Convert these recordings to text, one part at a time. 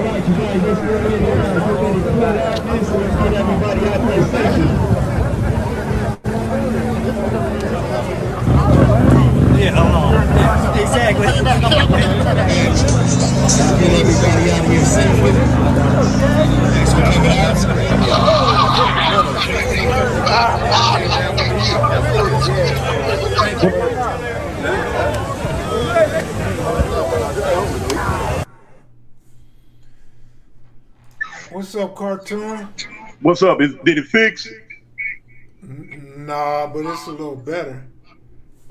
right, you guys, let's go ahead and get ready to clear out this so let's get everybody out there safely. Yeah, hold on. Yeah, exactly. Let's get everybody out here safely. Thanks for coming What's up, cartoon? What's up? Did it fix? Nah, but it's a little better.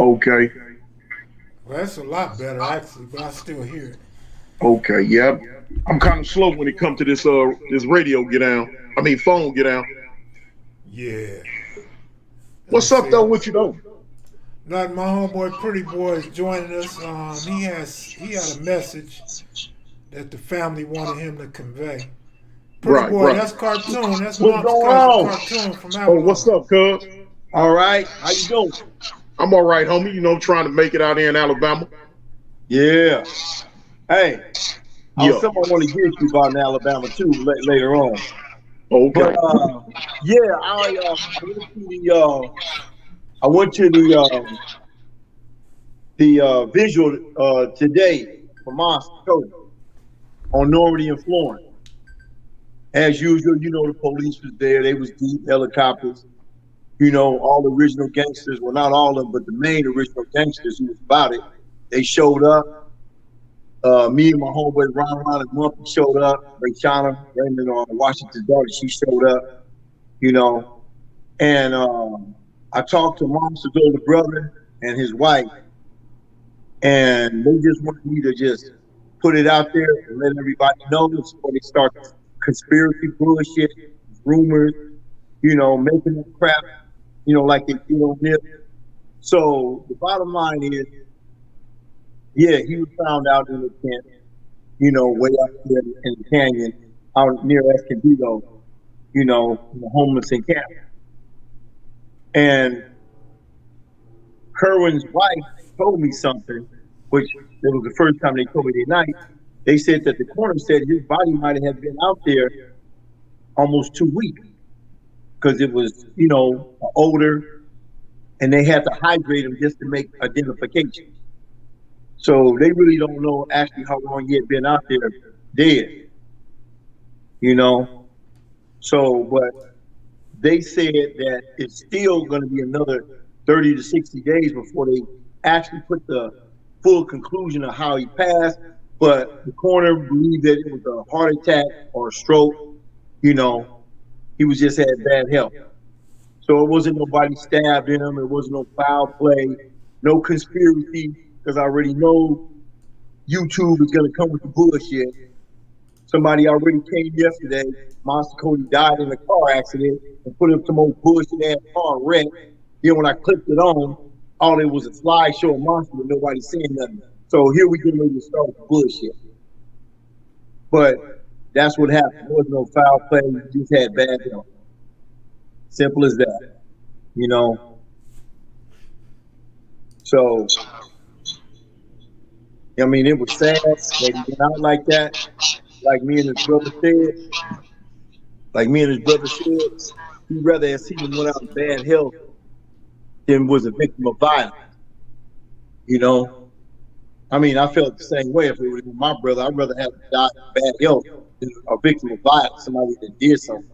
Okay. Well, it's a lot better actually, but I still hear it. Okay. Yeah. I'm kind of slow when it comes to this this radio get down. I mean phone get down. Yeah. What's up though with you though? Not my homeboy Pretty Boy is joining us. He had a message that the family wanted him to convey. Pretty Boy, that's cartoon. That's what's going on? Cartoon from Avalon. Oh, what's up, cuz? All right, how you doing? I'm all right, homie. You know, trying to make it out here in Alabama. Yeah. Hey, I Yeah. something I want to get you about in Alabama too later on. Okay. But yeah, I went to the visual today for Monster Kody on Normandy and Florence. As usual, you know, the police was there. They was deep, helicopters. You know, all the original gangsters, well, not all of them, but the main original gangsters who was about it, they showed up. Me and my homeboy Ron and Mumpy showed up. Rayshana, Raymond Washington's daughter, she showed up, you know. And I talked to Monster's older brother and his wife, and they just wanted me to just put it out there and let everybody know before they start conspiracy bullshit, rumors, you know, making up crap, you know, like they do on this. So the bottom line is, yeah, he was found out in the tent, you know, way up there in the canyon, out near Escondido, you know, in the homeless encampment. And Kerwin's wife told me something, which it was the first time they told me that night. They said that the coroner said his body might have been out there almost 2 weeks because it was, you know, older, and they had to hydrate him just to make identification. So they really don't know actually how long he had been out there dead, you know. So, but they said that it's still going to be another 30 to 60 days before they actually put the full conclusion of how he passed. But the coroner believed that it was a heart attack or a stroke. You know, he was just had bad health. So it wasn't nobody stabbed him. It wasn't no foul play, no conspiracy, because I already know YouTube is going to come with the bullshit. Somebody already came yesterday. Monster Kody died in a car accident and put up some old bullshit ass car wreck. Then when I clicked it on, all it was a slideshow of Monster with nobody saying nothing. So here we get ready to start with bullshit. But that's what happened. There was no foul play. We just had bad health. Simple as that. You know? So, I mean, it was sad that he went out like that. Like me and his brother said, he'd rather have seen him went out in bad health than was a victim of violence. You know? I mean, I felt the same way. If it was my brother, I'd rather have died in bad health than a victim of violence, somebody that did something.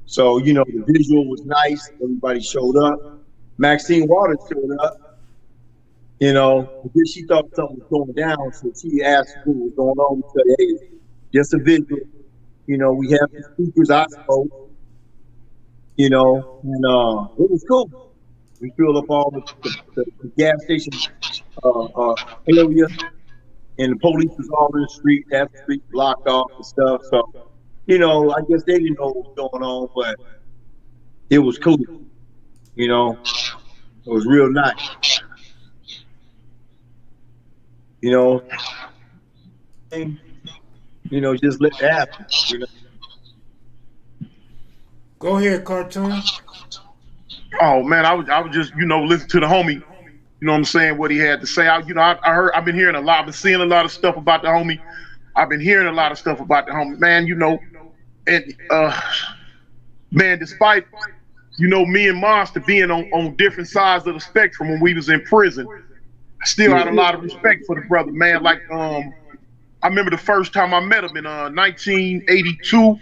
So, you know, the visual was nice. Everybody showed up. Maxine Waters showed up. You know, because she thought something was going down, so she asked what was going on. We said, hey, just a visual. You know, we have the speakers. I spoke. You know, and it was cool. We filled up all the gas station area, and the police was all in the street, half the street blocked off and stuff. So, you know, I guess they didn't know what was going on, but it was cool. You know, it was real nice. You know, and, you know, just let it happen. You know? Go ahead, cartoon. Oh man, I was just, you know, listening to the homie You know what I'm saying? What he had to say. I heard. I've been hearing a lot. I've been seeing a lot of stuff about the homie. I've been hearing a lot of stuff about the homie. Man, you know, and man, despite me and Monster being on different sides of the spectrum when we was in prison, I still had a lot of respect for the brother, man. Like I remember the first time I met him in 1982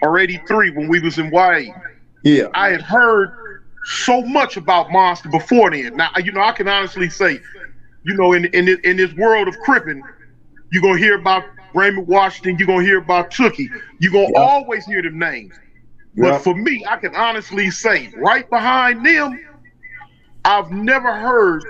or 83 when we was in YA. Yeah, I had heard so much about Monster before then. Now, I can honestly say, in this world of cripping, you're gonna hear about Raymond Washington, you're gonna hear about Tookie, you're gonna always hear them names. But for me, I can honestly say, right behind them, I've never heard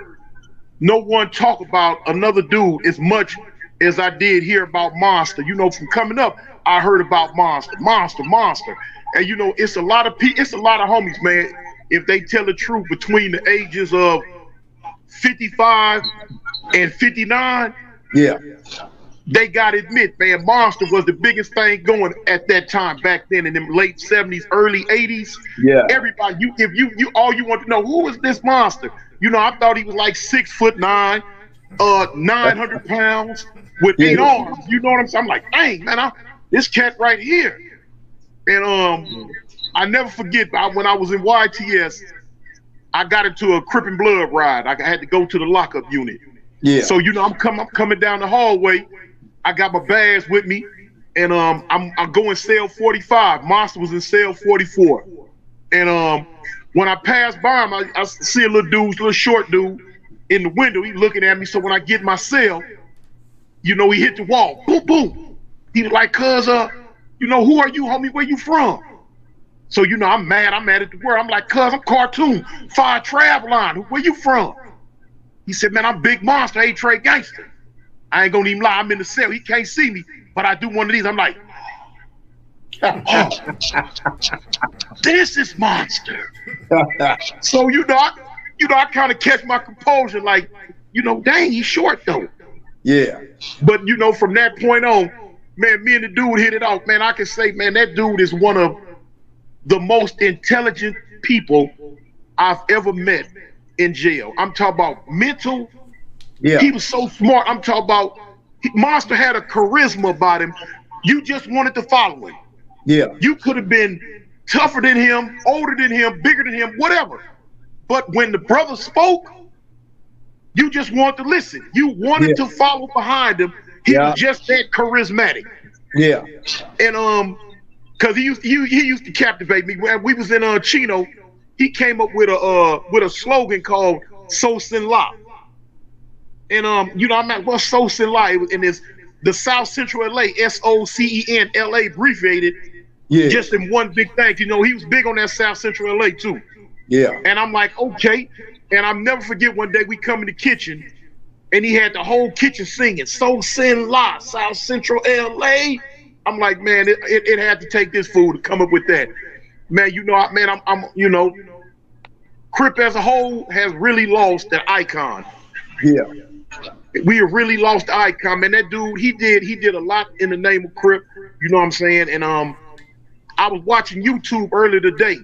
no one talk about another dude as much as I did hear about Monster. From coming up, I heard about Monster. And it's a lot of homies, man. If they tell the truth, between the ages of 55 and 59, they gotta admit, man, Monster was the biggest thing going at that time back then in them late 70s, early 80s. Yeah. Everybody, if you all you want to know, who is this Monster? I thought he was like 6'9", 900 pounds with 8 arms. You know what I'm saying? I'm like, dang, man, this cat right here. And I never forget when I was in YTS, I got into a Crip and Blood ride. I had to go to the lockup unit. Yeah. So I'm coming down the hallway. I got my bags with me, and I'm going cell 45. Monster was in cell 44. And when I passed by him, I see a little short dude in the window. He looking at me. So when I get in my cell, he hit the wall. Boom, boom. He was like, "Cuz, who are you, homie? Where you from?" So I'm mad. I'm mad at the world. I'm like, "Cuz, I'm Cartoon, Fire Avalon. Where you from?" He said, "Man, I'm Big Monster, A-Trade Gangster." I ain't gonna even lie. I'm in the cell. He can't see me, but I do one of these. I'm like, "Oh, this is Monster." So I kind of catch my composure, like, dang, he's short though. Yeah. But from that point on, man, me and the dude hit it off. Man, I can say, man, that dude is one of the most intelligent people I've ever met in jail. I'm talking about mental. Yeah. He was so smart. I'm talking about Monster had a charisma about him. You just wanted to follow him. Yeah. You could have been tougher than him, older than him, bigger than him, whatever. But when the brother spoke, you just wanted to listen. You wanted to follow behind him. He was just that charismatic. Yeah. And cause he used to captivate me. When we was in Chino, he came up with a slogan called "So Sin La." And I'm at what's So Sin La? It was in the South Central LA, SOCEN LA abbreviated, just in one big thing. He was big on that South Central LA too. Yeah. And I'm like, okay. And I'll never forget one day we come in the kitchen and he had the whole kitchen singing So Sin La, South Central LA. I'm like, man, it had to take this fool to come up with that. Man, I'm Crip as a whole has really lost that icon. Yeah. We have really lost the icon, man. That dude, he did a lot in the name of Crip. You know what I'm saying? And I was watching YouTube earlier today,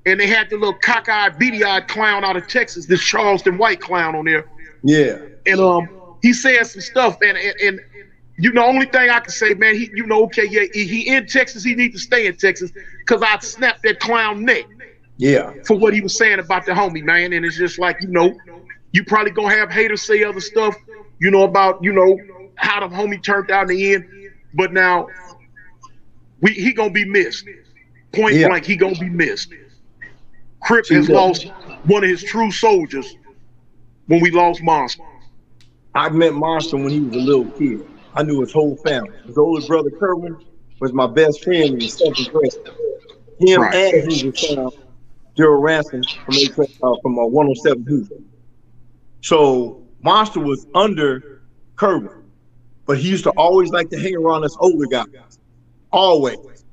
and they had the little cockeyed, beady-eyed clown out of Texas, this Charleston White clown on there. Yeah. And he said some stuff, man. And only thing I can say, man, he in Texas, he needs to stay in Texas, because I'd snap that clown neck. Yeah. For what he was saying about the homie, man. And it's just like, you probably gonna have haters say other stuff, about, how the homie turned out in the end. But now, he gonna be missed. Point blank, he gonna be missed. Crip has lost one of his true soldiers when we lost Monster. I met Monster when he was a little kid. I knew his whole family. His older brother, Kerwin, was my best friend in the 7th grade. Him and he was son, Daryl Ransom from 107 Houston. So Monster was under Kerwin, but he used to always like to hang around us older guys. Always.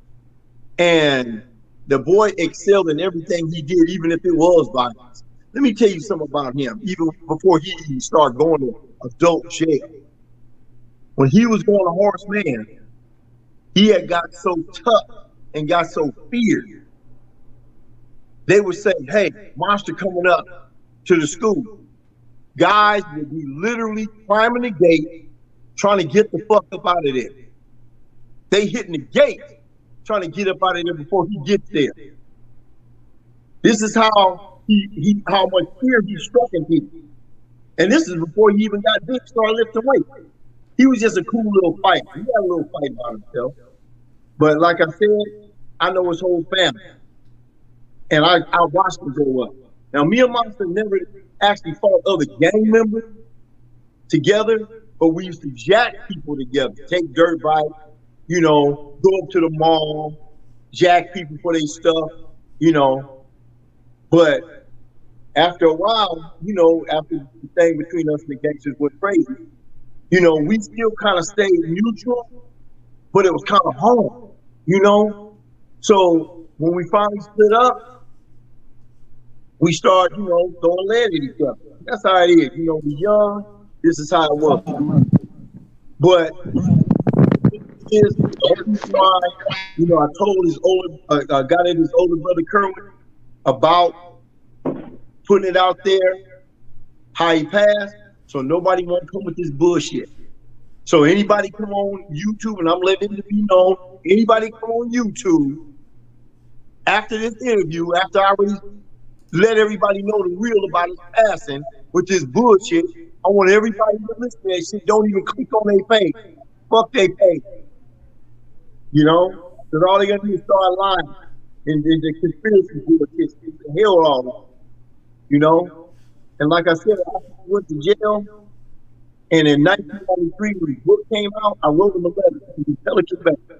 And the boy excelled in everything he did, even if it was violence. Let me tell you something about him, even before he even started going to adult jail. When he was going to Horace Mann, he had got so tough and got so feared. They would say, hey, Monster coming up to the school. guys would be literally climbing the gate, trying to get the fuck up out of there. They hitting the gate, trying to get up out of there before he gets there. This is how how much fear he struck in people. And this is before he even got big, started lifting weight. He was just a cool little fighter. He had a little fight about himself. But like I said, I know his whole family. And I watched him grow up. Now, me and Monster never actually fought other gang members together, but we used to jack people together, take dirt bikes, you know, go up to the mall, jack people for their stuff, you know. But after a while, you know, after the thing between us and the gangsters was crazy, you know, we still kind of stayed neutral, but it was kind of hard, you know. So when we finally split up, we start, you know, throwing lead at each other. That's how it is. You know, we're young. This is how it was. But is the reason why, you know, I told his older, got at his older brother Kerwin about putting it out there, how he passed, so nobody won't come with this bullshit. So anybody come on YouTube, and I'm letting it be known, anybody come on YouTube after this interview, after I already let everybody know the real about his passing with this bullshit, I want everybody to listen to that shit. Don't even click on their page. Fuck their page. You know? Because all they gotta do is start lying. And the conspiracy bullshit, the hell all of them. You know? And like I said, I went to jail. And in 1993, when the book came out, I wrote him a letter. He was Pelican back.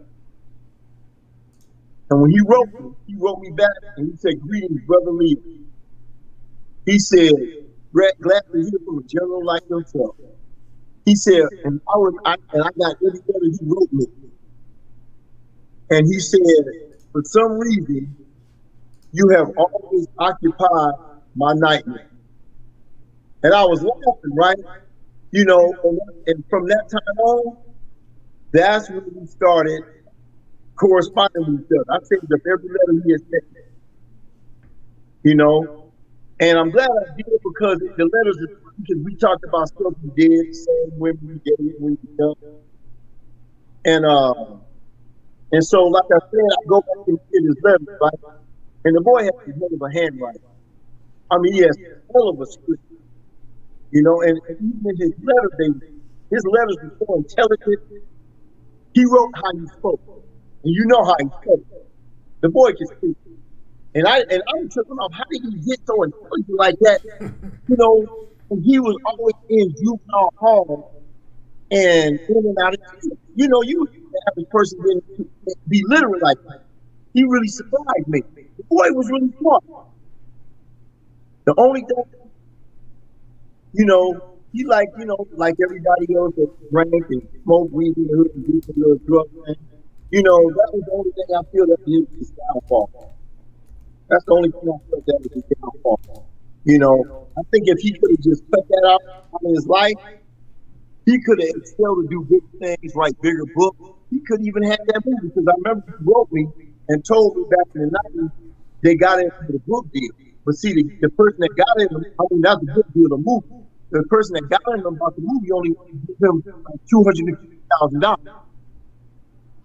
And when he wrote me back, and he said, "Greetings, brother Lee." He said, "Glad to hear from a general like yourself." He said, and I got every letter he wrote me. And he said, "For some reason, you have always occupied my nightmare." And I was laughing, right? You know, and from that time on, that's when we started corresponding with each other. I saved up every letter he had sent me. You know, and I'm glad I did because the letters, because we talked about stuff we did, saying when we did it, when we done. And so, like I said, I go back and get his letters, right? And the boy has a hell of a handwriting. I mean, he has a hell of a script. You know, and even his letters were so intelligent. He wrote how he spoke. And you know how he spoke. The boy can speak. And I'm tripping off, how did he get so intelligent like that? You know, and he was always in juvenile hall and in and out of jail. You know, you have a person be literate like that. He really surprised me. The boy was really smart. The only thing, you know, he like everybody else that drank and smoked weed in the hood and do some little drugs. You know, that was the only thing I feel that was his downfall. That's the only thing I feel that was his downfall. You know, I think if he could have just cut that out of his life, he could have excelled to do big things, write bigger books. He could even have that movie, because I remember he wrote me and told me back in the 90s they got into the book deal. But see, the person that got in, not the book deal, the movie. The person that got in about the movie only gave him like $250,000.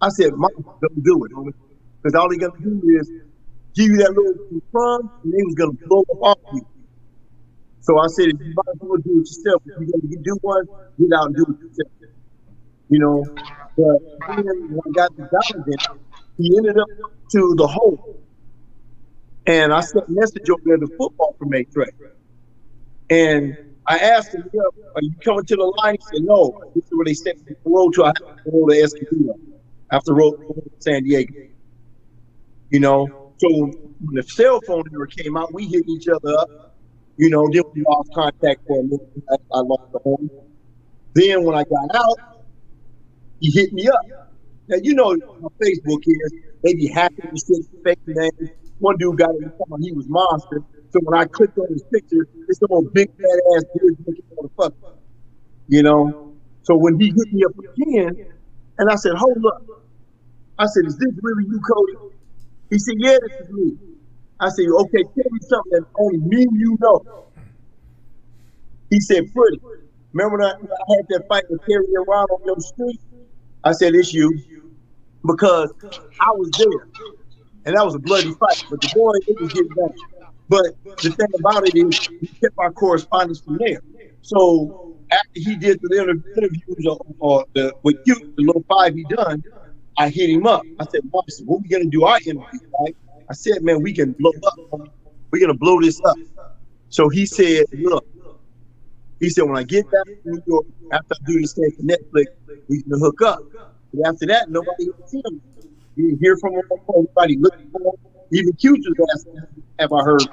I said, "Mom, don't do it, homie, because all they gonna do is give you that little crumb, and they was gonna blow up off you." So I said, "If you might as well do it yourself. If you're gonna do one, get out and do it yourself." You know, but then when I got the document, he ended up to the hole. And I sent a message over there to football from A-Track. And I asked him, "Are you coming to the line?" He said, "No." This is where they sent me the road to the Escondido after road to San Diego. You know, so when the cell phone era came out, we hit each other up. You know, then we lost contact for a minute. I lost the home. Then when I got out, he hit me up. Now, you know how Facebook is. They be hacking and shit, fake names. One dude got it, he was Monster. So when I clicked on his picture, it's the old big fat ass beard looking motherfucker. You know? So when he hit me up again, and I said, "Hold up." I said, "Is this really you, Kody?" He said, "Yeah, this is me." I said, "Okay, tell me something that only me and you know." He said, "Pretty, remember when I had that fight with Terry around on your street?" I said, "It's you," because I was there, and that was a bloody fight. But the boy, it was getting better. But the thing about it is, we kept our correspondence from there. So after he did the interviews or the with you, the little 5 he done, I hit him up. I said, "Monster, what we gonna do our interview, right?" I said, "Man, we can blow up. We're gonna blow this up." So he said, "Look," he said, "when I get back to New York, after I do this thing for Netflix, we can hook up." But after that, nobody ever seen him. You didn't hear from him. Everybody looking for him. Even Q-Tip asked, "Have I heard?"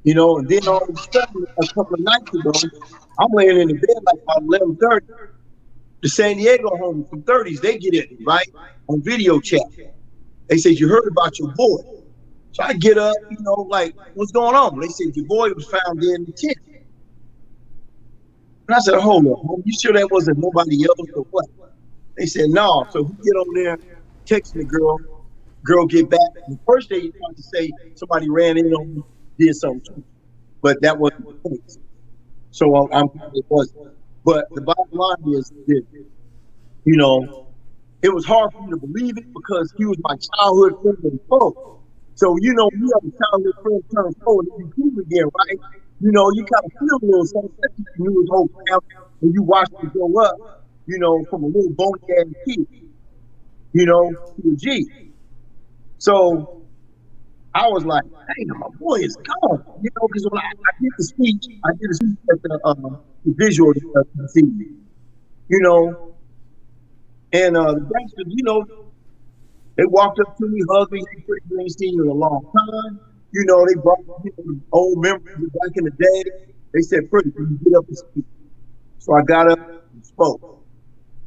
You know, and then all of a sudden, a couple of nights ago, I'm laying in the bed like about 11:30. The San Diego homies from 30s, they get in, right? On video chat. They said, "You heard about your boy." So I get up, you know, like, "What's going on?" They said, "Your boy was found dead in the tent." And I said, "Hold on, you sure that wasn't nobody else or what?" They said, "No." So we get on there, texting the girl. Girl get back. And first they tried to say somebody ran in on me, did something to me. But that wasn't the case. So I'm glad it wasn't. But the bottom line is that, you know, it was hard for me to believe it because he was my childhood friend and foe. So, you know, you have a childhood friend turn foe and you cool again, right? You know, you kind of feel a little something. You knew his whole family and you watched him grow up, you know, from a little bony ass kid, you know, to a G. So I was like, "Damn, my boy is gone." You know, because when I did the speech, at the visual this evening, you know, and the gangsters, you know, they walked up to me, hugged me, "Hey, Pretty, we ain't seen you in a long time." You know, they brought me old memories of back in the day. They said, "Pretty, can you get up and speak?" So I got up and spoke.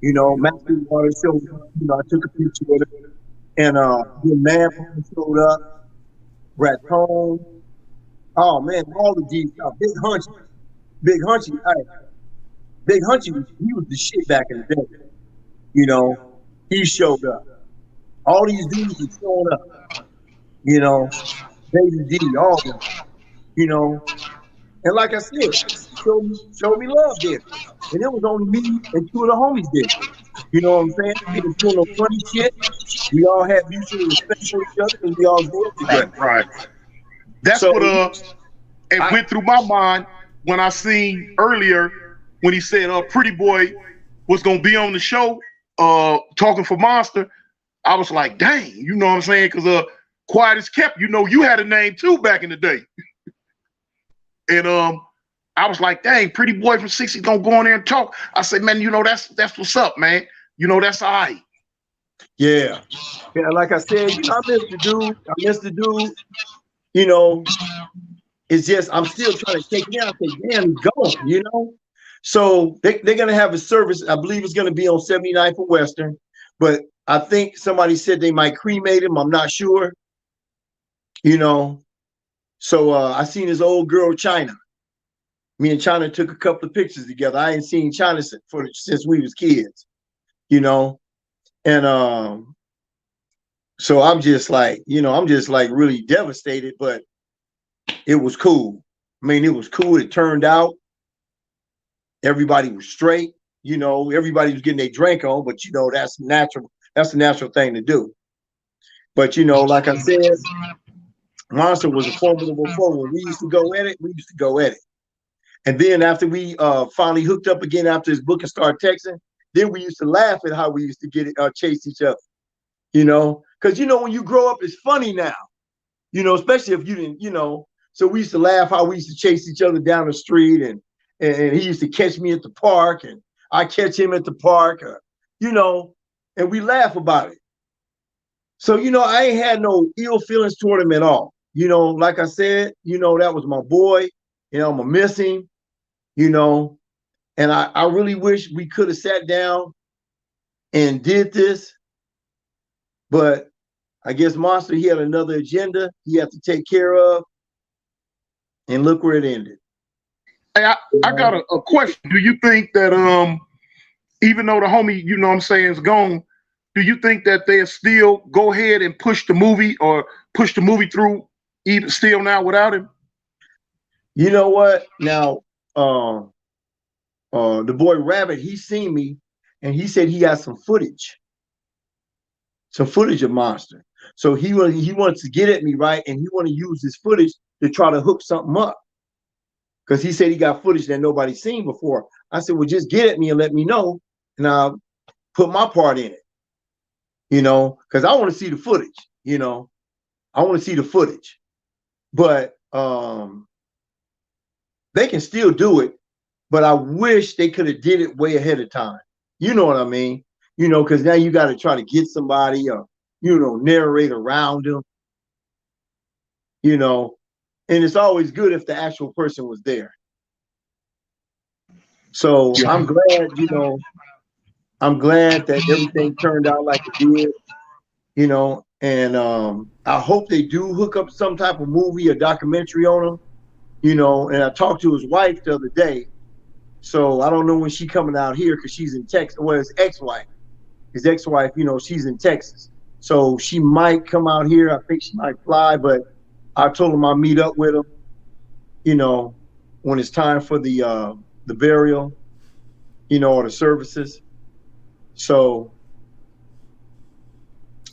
You know, Matthew Water showed up, you know, I took a picture with her. And the man showed up, Raton. Oh man, all the G's. Big Hunchy. Big Hunchy, Big Hunchy, he was the shit back in the day. You know, he showed up. All these dudes were showing up. You know, Baby D, all of them. You know, and like I said, show me love there. And it was only me and two of the homies there. You know what I'm saying? We didn't do no funny shit. We all had mutual respect for each other and we all grew up together. Right. That's So, what it went through my mind when I seen earlier when he said Pretty Boy was gonna be on the show talking for Monster. I was like, dang, you know what I'm saying? Because Quiet as Kept, you know, you had a name too back in the day. And I was like, dang, Pretty Boy from 60 gonna go on there and talk. I said, man, you know, that's what's up, man. You know, that's all right. Yeah. Like I said, you know, I miss the dude. You know, it's just I'm still trying to take it down. I say, damn, he's gone, you know. So they're gonna have a service. I believe it's gonna be on 79th and Western, but I think somebody said they might cremate him. I'm not sure. You know. So I seen his old girl China. Me and China took a couple of pictures together. I ain't seen China since we was kids, you know. And so I'm just like, you know, I'm just like really devastated, but it was cool. I mean, it was cool. It turned out everybody was straight, you know, everybody was getting their drink on, but you know, that's natural. That's the natural thing to do. But you know, like I said, Monster was a formidable foe. When we used to go at it, And then after we finally hooked up again after his book and started texting, then we used to laugh at how we used to get it, chase each other, you know, because, you know, when you grow up, it's funny now, you know, especially if you didn't, you know, so we used to laugh how we used to chase each other down the street and he used to catch me at the park and I catch him at the park, you know, and we laugh about it. So, you know, I ain't had no ill feelings toward him at all. You know, like I said, you know, that was my boy, you know, I'm gonna miss him, you know, and I really wish we could have sat down and did this, but I guess Monster, he had another agenda he had to take care of, and look where it ended. Hey, I got a question. Do you think that even though the homie, you know what I'm saying, is gone, do you think that they'll still go ahead and push the movie through even still now without him? You know what? Now, the boy Rabbit, he seen me, and he said he got some footage of Monster. So he wants to get at me, right? And he want to use this footage to try to hook something up, because he said he got footage that nobody's seen before. I said, well, just get at me and let me know, and I'll put my part in it, because I want to see the footage. I want to see the footage, but they can still do it. But I wish they could have did it way ahead of time. You know what I mean? Because now you got to try to get somebody or, narrate around them, and it's always good if the actual person was there. So I'm glad, I'm glad that everything turned out like it did, and I hope they do hook up some type of movie or documentary on him, and I talked to his wife the other day. So I don't know when she's coming out here, because she's in Texas. Well, his ex-wife, she's in Texas. So she might come out here. I think she might fly, but I told him I'll meet up with him, when it's time for the burial, or the services. So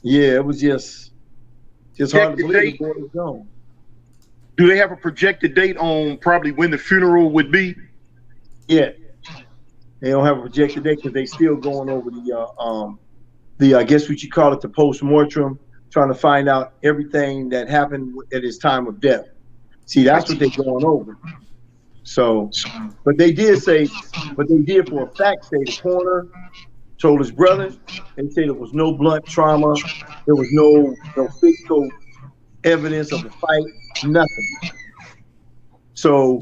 yeah, it was just hard to believe the boy was gone. Do they have a projected date on probably when the funeral would be? Yeah, they don't have a projected date because they still going over the I guess what you call it, the post-mortem, trying to find out everything that happened at his time of death. See, that's what they're going over. So, but they did for a fact say the coroner told his brothers, they said there was no blunt trauma, there was no physical evidence of a fight, nothing. So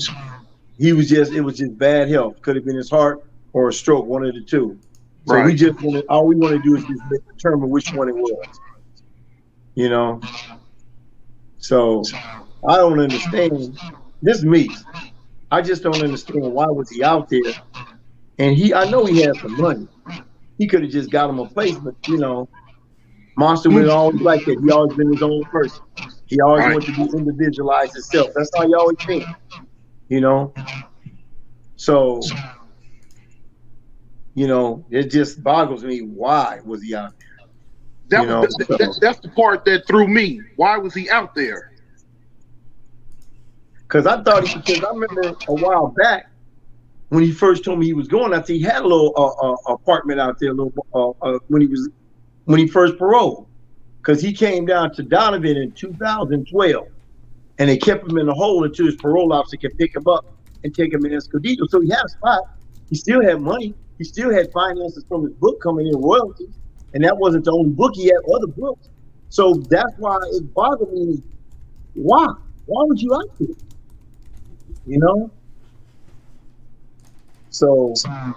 it was just bad health. Could have been his heart or a stroke, one of the two. So right. All we want to do is just determine which one it was. So I don't understand. This is me. I just don't understand why was he out there. And I know he had some money. He could have just got him a place, but Monster was always like that. He always been his own person. He always wanted to be individualized himself. That's how he always been. So, it just boggles me. Why was he out there? That's the part that threw me. Why was he out there? Because I remember a while back when he first told me he was going out there, he had a little apartment out there, when he first paroled. Because he came down to Donovan in 2012, and they kept him in the hole until his parole officer could pick him up and take him in Escondido. So he had a spot. He still had money. He still had finances from his book coming in, royalties. And that wasn't the only book. He had other books. So that's why it bothered me. Why? Why would you out there? So I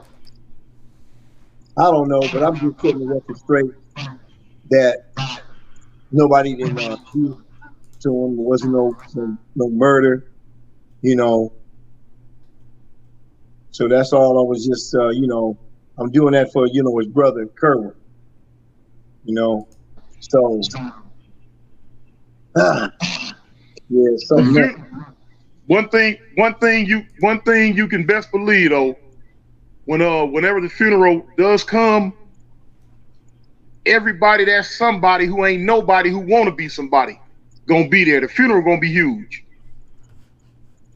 don't know, but I'm just putting the record straight that nobody didn't do to him. There wasn't no murder, So that's all I was just, I'm doing that for, his brother, Kerwin, So, yeah, something. One thing you can best believe though, whenever the funeral does come, everybody that's somebody who ain't nobody who want to be somebody gonna be there. The funeral gonna be huge.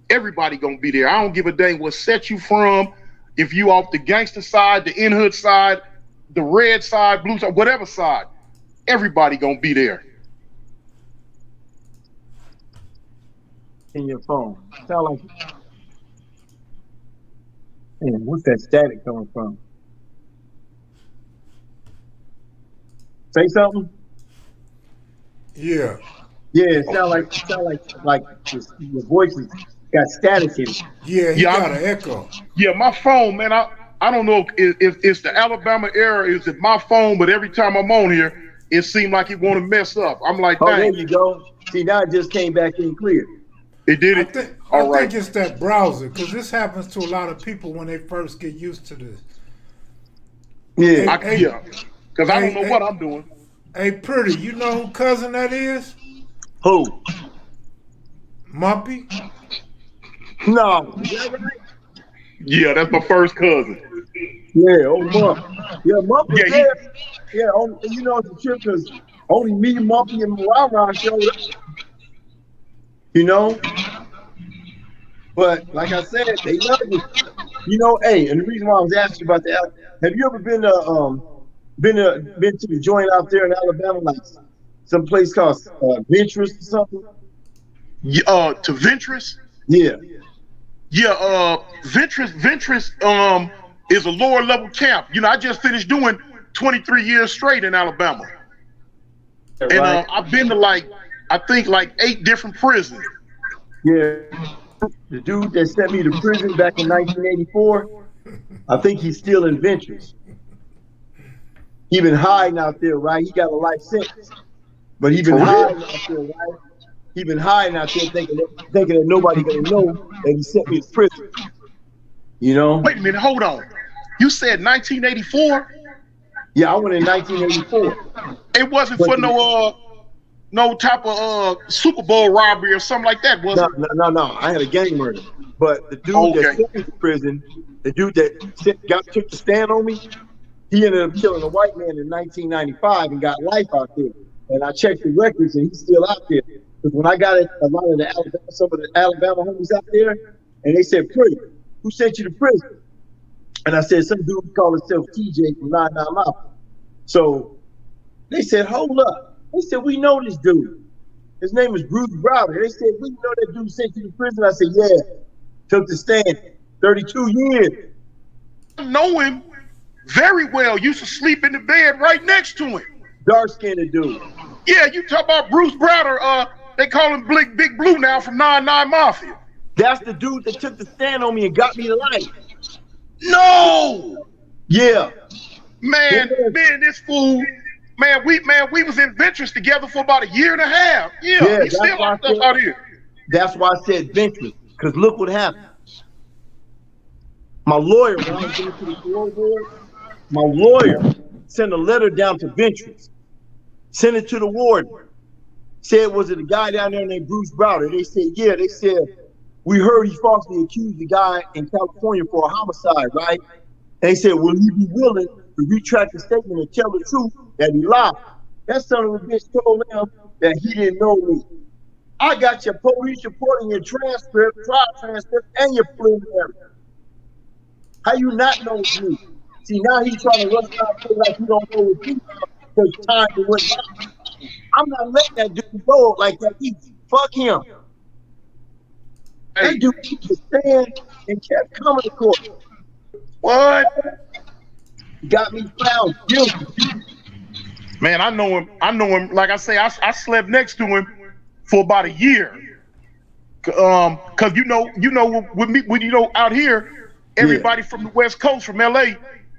Everybody gonna be there. I don't give a dang what set you from, if you off the gangster side, the in-hood side, the red side, blue side, whatever side, everybody gonna be there. In your phone. Sound like, man, what's that static coming from? Say something. Yeah. Yeah, it sound like your voice has got static in it. Yeah, he got an echo. Yeah, my phone, man. I don't know if it's the Alabama error, is it my phone? But every time I'm on here, it seemed like it want to mess up. I'm like, dang. Oh, there you go. See, now it just came back in clear. It did it. I think it's that browser, because this happens to a lot of people when they first get used to this. Yeah, because I don't know what I'm doing. Hey, Pretty, you know who cousin that is? Who? Mumpy? No. Is that right? Yeah, that's my first cousin. Yeah, old Mumpy. Yeah, Mumpy was Yeah, there. Yeah, you know, it's a trip because only me, Mumpy, and Ron showed up. You know? But like I said, they love it. You know, hey, and the reason why I was asking about that, have you ever been to the joint out there in Alabama, like some place called Ventress or something? To Ventress? Yeah. Yeah, Ventress is a lower level camp. You know, I just finished doing 23 years straight in Alabama. Right. And I've been to I think 8 different prisons. Yeah. The dude that sent me to prison back in 1984, I think he's still in Ventress. He been hiding out there, right? He got a life sentence, but he been hiding out there, right? He been hiding out there thinking that nobody gonna know that he sent me to prison. You know? Wait a minute, hold on. You said 1984? Yeah, I went in 1984. It wasn't for no type of Super Bowl robbery or something like that, was it? No. I had a gang murder. But the dude that sent me to prison, the dude that took the stand on me, he ended up killing a white man in 1995 and got life out there. And I checked the records and he's still out there. Because when I got some of the Alabama homies out there, and they said, "Pretty, who sent you to prison?" And I said, "Some dude called himself TJ from 99 Mafia." So they said, "Hold up." They said, "We know this dude. His name is Bruce Browder." They said, "We know that dude sent you to prison." I said, "Yeah." Took the stand. 32 years. I know him very well. Used to sleep in the bed right next to him. Dark-skinned dude. Yeah, you talk about Bruce Browder. They call him Big Blue now from 99 Mafia. That's the dude that took the stand on me and got me to life. No. Yeah. Man, this fool. Man, we was in Ventress together for about 1.5 years. Yeah, he's still locked up out here. That's why I said Ventress, because look what happened. My lawyer, when I was going to the parole board, my lawyer sent a letter down to Ventress, sent it to the warden. Said, was it a guy down there named Bruce Browder? They said, yeah. They said, we heard he falsely accused the guy in California for a homicide, right? And they said, will he be willing to retract the statement and tell the truth that he lied? That son of a bitch told him that he didn't know me. I got your police report and your transcript, trial transcript, and your preliminary. How you not know it's me? See, now he's trying to run around like you don't know it's me because time went by. I'm not letting that dude go like that easy. Fuck him. That dude kept to stand and kept coming to court. What? Got me found guilty. Man, I know him. Like I say, I slept next to him for about 1 year. Cause you know, with me, when you know out here, everybody from the West Coast, from LA,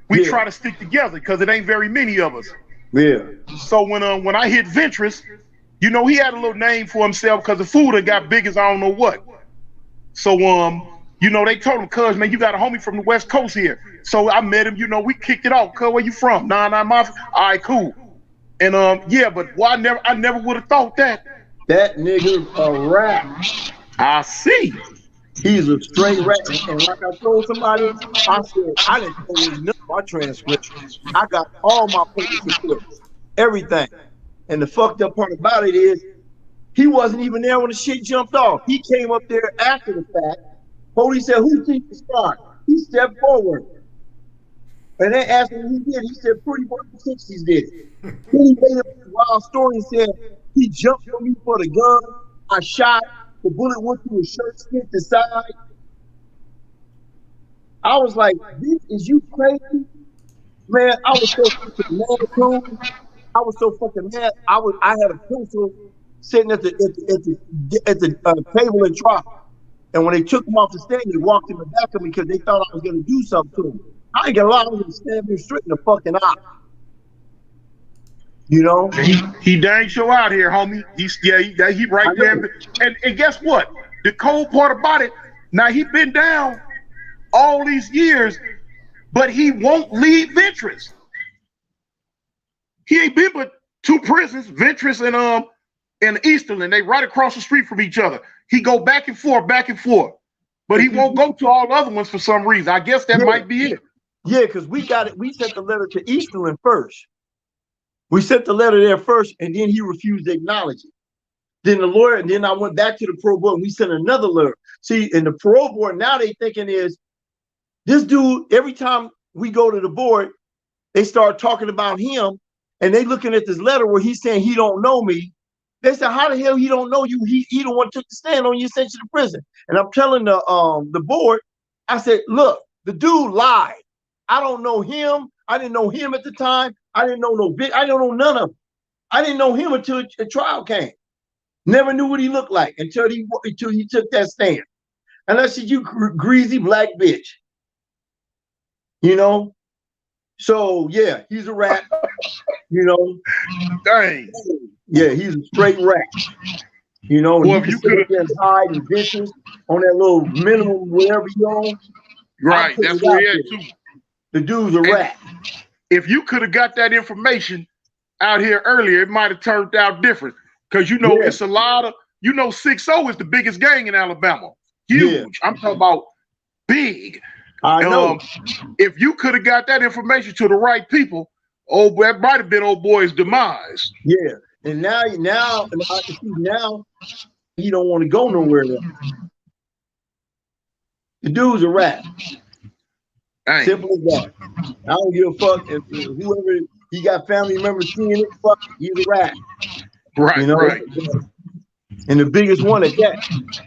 we try to stick together because it ain't very many of us. Yeah. So when I hit Ventress, you know, he had a little name for himself because the food had got big as I don't know what. So you know, they told him, "Cuz, man, you got a homie from the West Coast here." So I met him. You know, we kicked it off. "Cuz, where you from?" 99 Mafia. All right, cool. And yeah, but well, I never would have thought that. That nigga's a rat. I see. He's a straight rat. And like I told somebody, I said, I didn't know none of my transcriptions. I got all my police reports, everything. And the fucked up part about it is, he wasn't even there when the shit jumped off. He came up there after the fact. Kody said, "Who think the Scott?" He stepped forward. And they asked him what he did. He said, "Pretty boy from the 60s did it." Then he made up a wild story and said, he jumped on me for the gun. I shot. The bullet went through his shirt, split the side. I was like, "This is you crazy?" Man, I was so fucking mad. I was so fucking mad. I had a pencil sitting at the table in trial. And when they took him off the stand, they walked in the back of me because they thought I was going to do something to him. I ain't gonna lie, I was going to stab him straight in the fucking eye. You know? He dang sure out here, homie. He right there. And guess what? The cold part about it, now he been down all these years, but he won't leave Ventress. He ain't been but 2 prisons, Ventress and Easterland. They right across the street from each other. He go back and forth, back and forth. but he won't go to all the other ones for some reason. I guess that might be it. Yeah, because we got it. We sent the letter to Easterland first. We sent the letter there first, and then he refused to acknowledge it. Then the lawyer, and then I went back to the parole board and we sent another letter. See, in the parole board, now they thinking is this dude, every time we go to the board, they start talking about him and they looking at this letter where he's saying he don't know me. They said, how the hell he don't know you? He the one took the stand on you, sent you to prison. And I'm telling the board, I said, look, the dude lied. I don't know him. I didn't know him at the time. I didn't know I don't know none of them. I didn't know him until a trial came. Never knew what he looked like until he took that stand. And I said, you greasy black bitch. You know? So yeah, he's a rat. You know? Dang. Yeah, he's a straight rat. You know, well, if you could have hide and dishes on that little minimum wherever you on. Right, that's where he at too. The dude's a rat. If you could have got that information out here earlier, it might have turned out different. Because you know, it's a lot of 6-0 is the biggest gang in Alabama. Huge. Yeah. I'm talking about big. I know. If you could have got that information to the right people, that might have been old boy's demise. Yeah. And now he don't want to go nowhere else. The dude's a rat. Dang. Simple as that. I don't give a fuck if whoever he got family members seeing it, fuck, he's a rat. Right, you know? Right. And the biggest one at that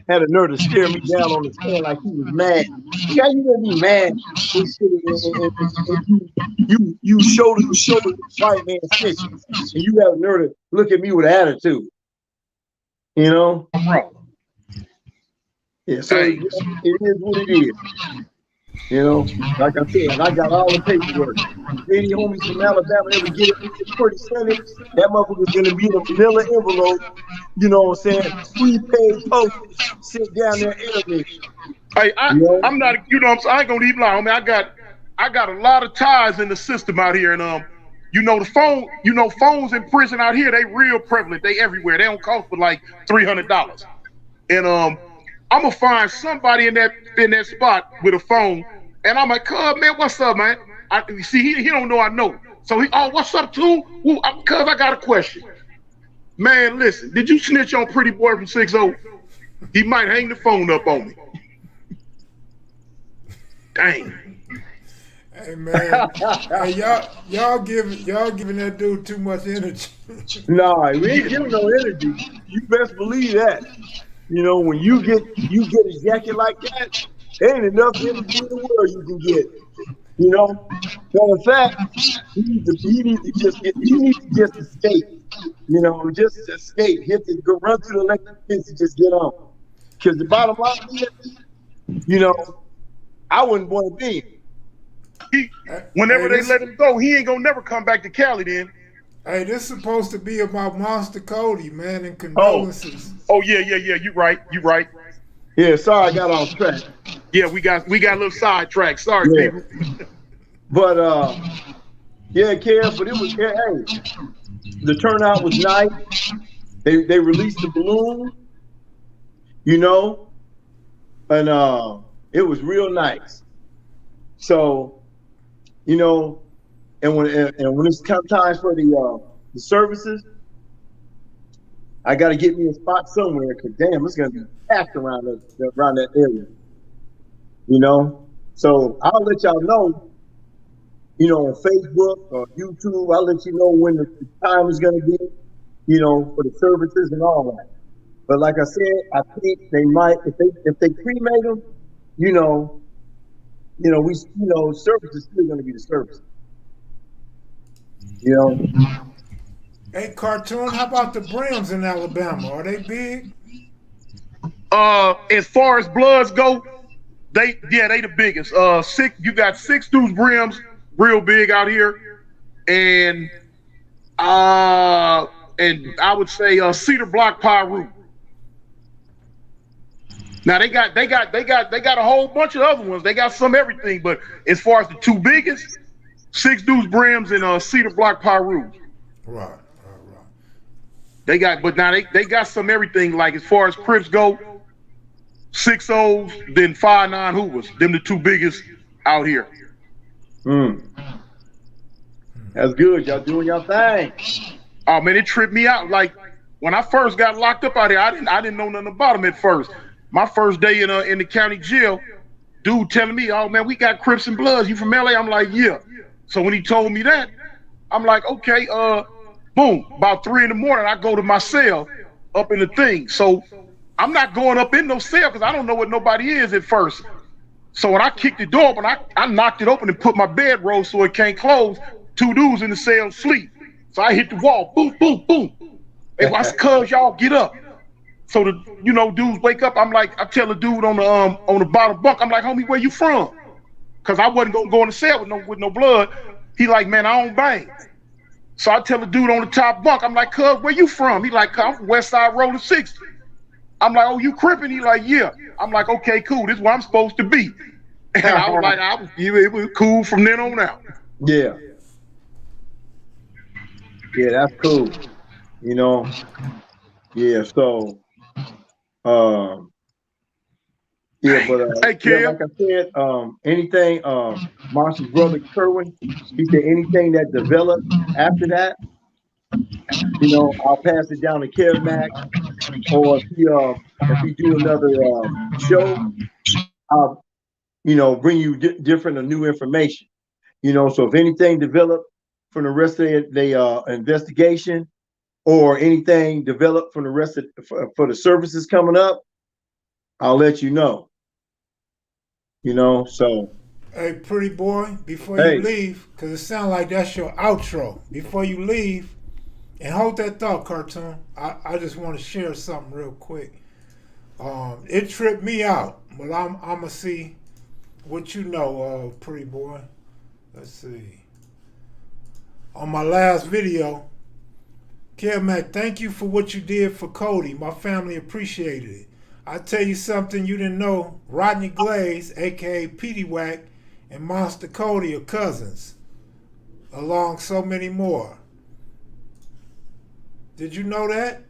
had a nerve to stare me down on the stand like he was mad. Yeah, you gonna be mad. You shoulder to shoulder with white man snitching, and you have a nerve to look at me with attitude. You know? Yeah, so it is what it is. You know, like I said, I got all the paperwork. Any homies from Alabama ever get it pretty Sunday, that motherfucker's gonna be in a manila envelope, you know what I'm saying? Prepaid postage, sit down there every. Hey, I'm not, you know what I'm saying? I ain't gonna even lie. I mean, I got a lot of ties in the system out here, and the phones in prison out here, they real prevalent. They everywhere. They don't cost but like $300. And I'm gonna find somebody in that spot with a phone, and I'm like, "Cuz, man, what's up, man?" He don't know I know. So what's up, too? Cuz, I got a question. Man, listen, did you snitch on Pretty Boy from 6-0? He might hang the phone up on me. Dang. Hey man, hey, y'all giving that dude too much energy. Nah, we ain't giving no energy. You best believe that. You know, when you get a jacket like that, there ain't enough energy in the world you can get. You know, so in fact, he needs to just escape. You know, just escape, go run through the electric fence and just get on. Because the bottom line is, you know, I wouldn't want to be. Whenever they let him go, he ain't gonna never come back to Cali then. Hey, this is supposed to be about Monster Kody, man, and condolences. Oh yeah. You right. Yeah, sorry I got off track. Yeah, we got a little sidetrack. Sorry, people. But yeah, Kev, but it was hey, the turnout was nice. They released the balloon, you know, and it was real nice. So, you know, and when it's time for the services, I got to get me a spot somewhere because damn, it's gonna be packed around that area. You know, so I'll let y'all know. You know, on Facebook or YouTube, I'll let you know when the time is gonna be. You know, for the services and all that. But like I said, I think they might if they cremate them. Service is still gonna be the service. You know. Hey, Cartoon, how about the brims in Alabama? Are they big? As far as Bloods go, they the biggest. You got 6 deuce brims, real big out here, and I would say Cedar Block Pyru. Now they got a whole bunch of other ones. They got some everything, but as far as the 2 biggest, 6 deuce brims and Cedar Block Pyru. Right. They got some everything. Like as far as Crips go, 6 O's, then 5'9" Hoovers. Them the 2 biggest out here. That's good. Y'all doing y'all thing. Oh man, it tripped me out. Like when I first got locked up out here, I didn't know nothing about them at first. My first day in the county jail, dude telling me, "Oh man, we got Crips and Bloods. You from LA?" I'm like, "Yeah." So when he told me that, I'm like, "Okay." Boom. About 3 in the morning, I go to my cell up in the thing. So I'm not going up in no cell because I don't know what nobody is at first. So when I kicked the door open, I knocked it open and put my bedroll so it can't close. 2 dudes in the cell sleep. So I hit the wall, boom, boom, boom. And I said, "Cuz y'all get up." So the dudes wake up. I'm like, I tell the dude on the bottom bunk, I'm like, "Homie, where you from?" Cause I wasn't gonna go in the cell with no blood. He like, "Man, I don't bang." So I tell the dude on the top bunk, I'm like, "Cuz, where you from?" He like, "I'm from West Side Roller 60. I'm like, "Oh, you crippin'?" He like, "Yeah." I'm like, "Okay, cool. This is where I'm supposed to be." And I was like, it was cool from then on out. Yeah. Yeah, that's cool. Yeah, so yeah, but hey, yeah, like I said, anything Marshall's brother Kerwin, he said anything that developed after that, I'll pass it down to Kev Mac, or if he do another show, I'll bring you different or new information. So if anything developed from the rest of the investigation, or anything developed from the rest of for the services coming up, I'll let you know. So. Hey, pretty boy, before you leave, because it sounds like that's your outro. Before you leave, and hold that thought, Cartoon. I just want to share something real quick. It tripped me out, but I'm gonna see what you know, pretty boy. Let's see. On my last video, Kev Mac, thank you for what you did for Kody. My family appreciated it. I tell you something you didn't know. Rodney Glaze, aka Petey Wack, and Monster Kody are cousins, along so many more. Did you know that?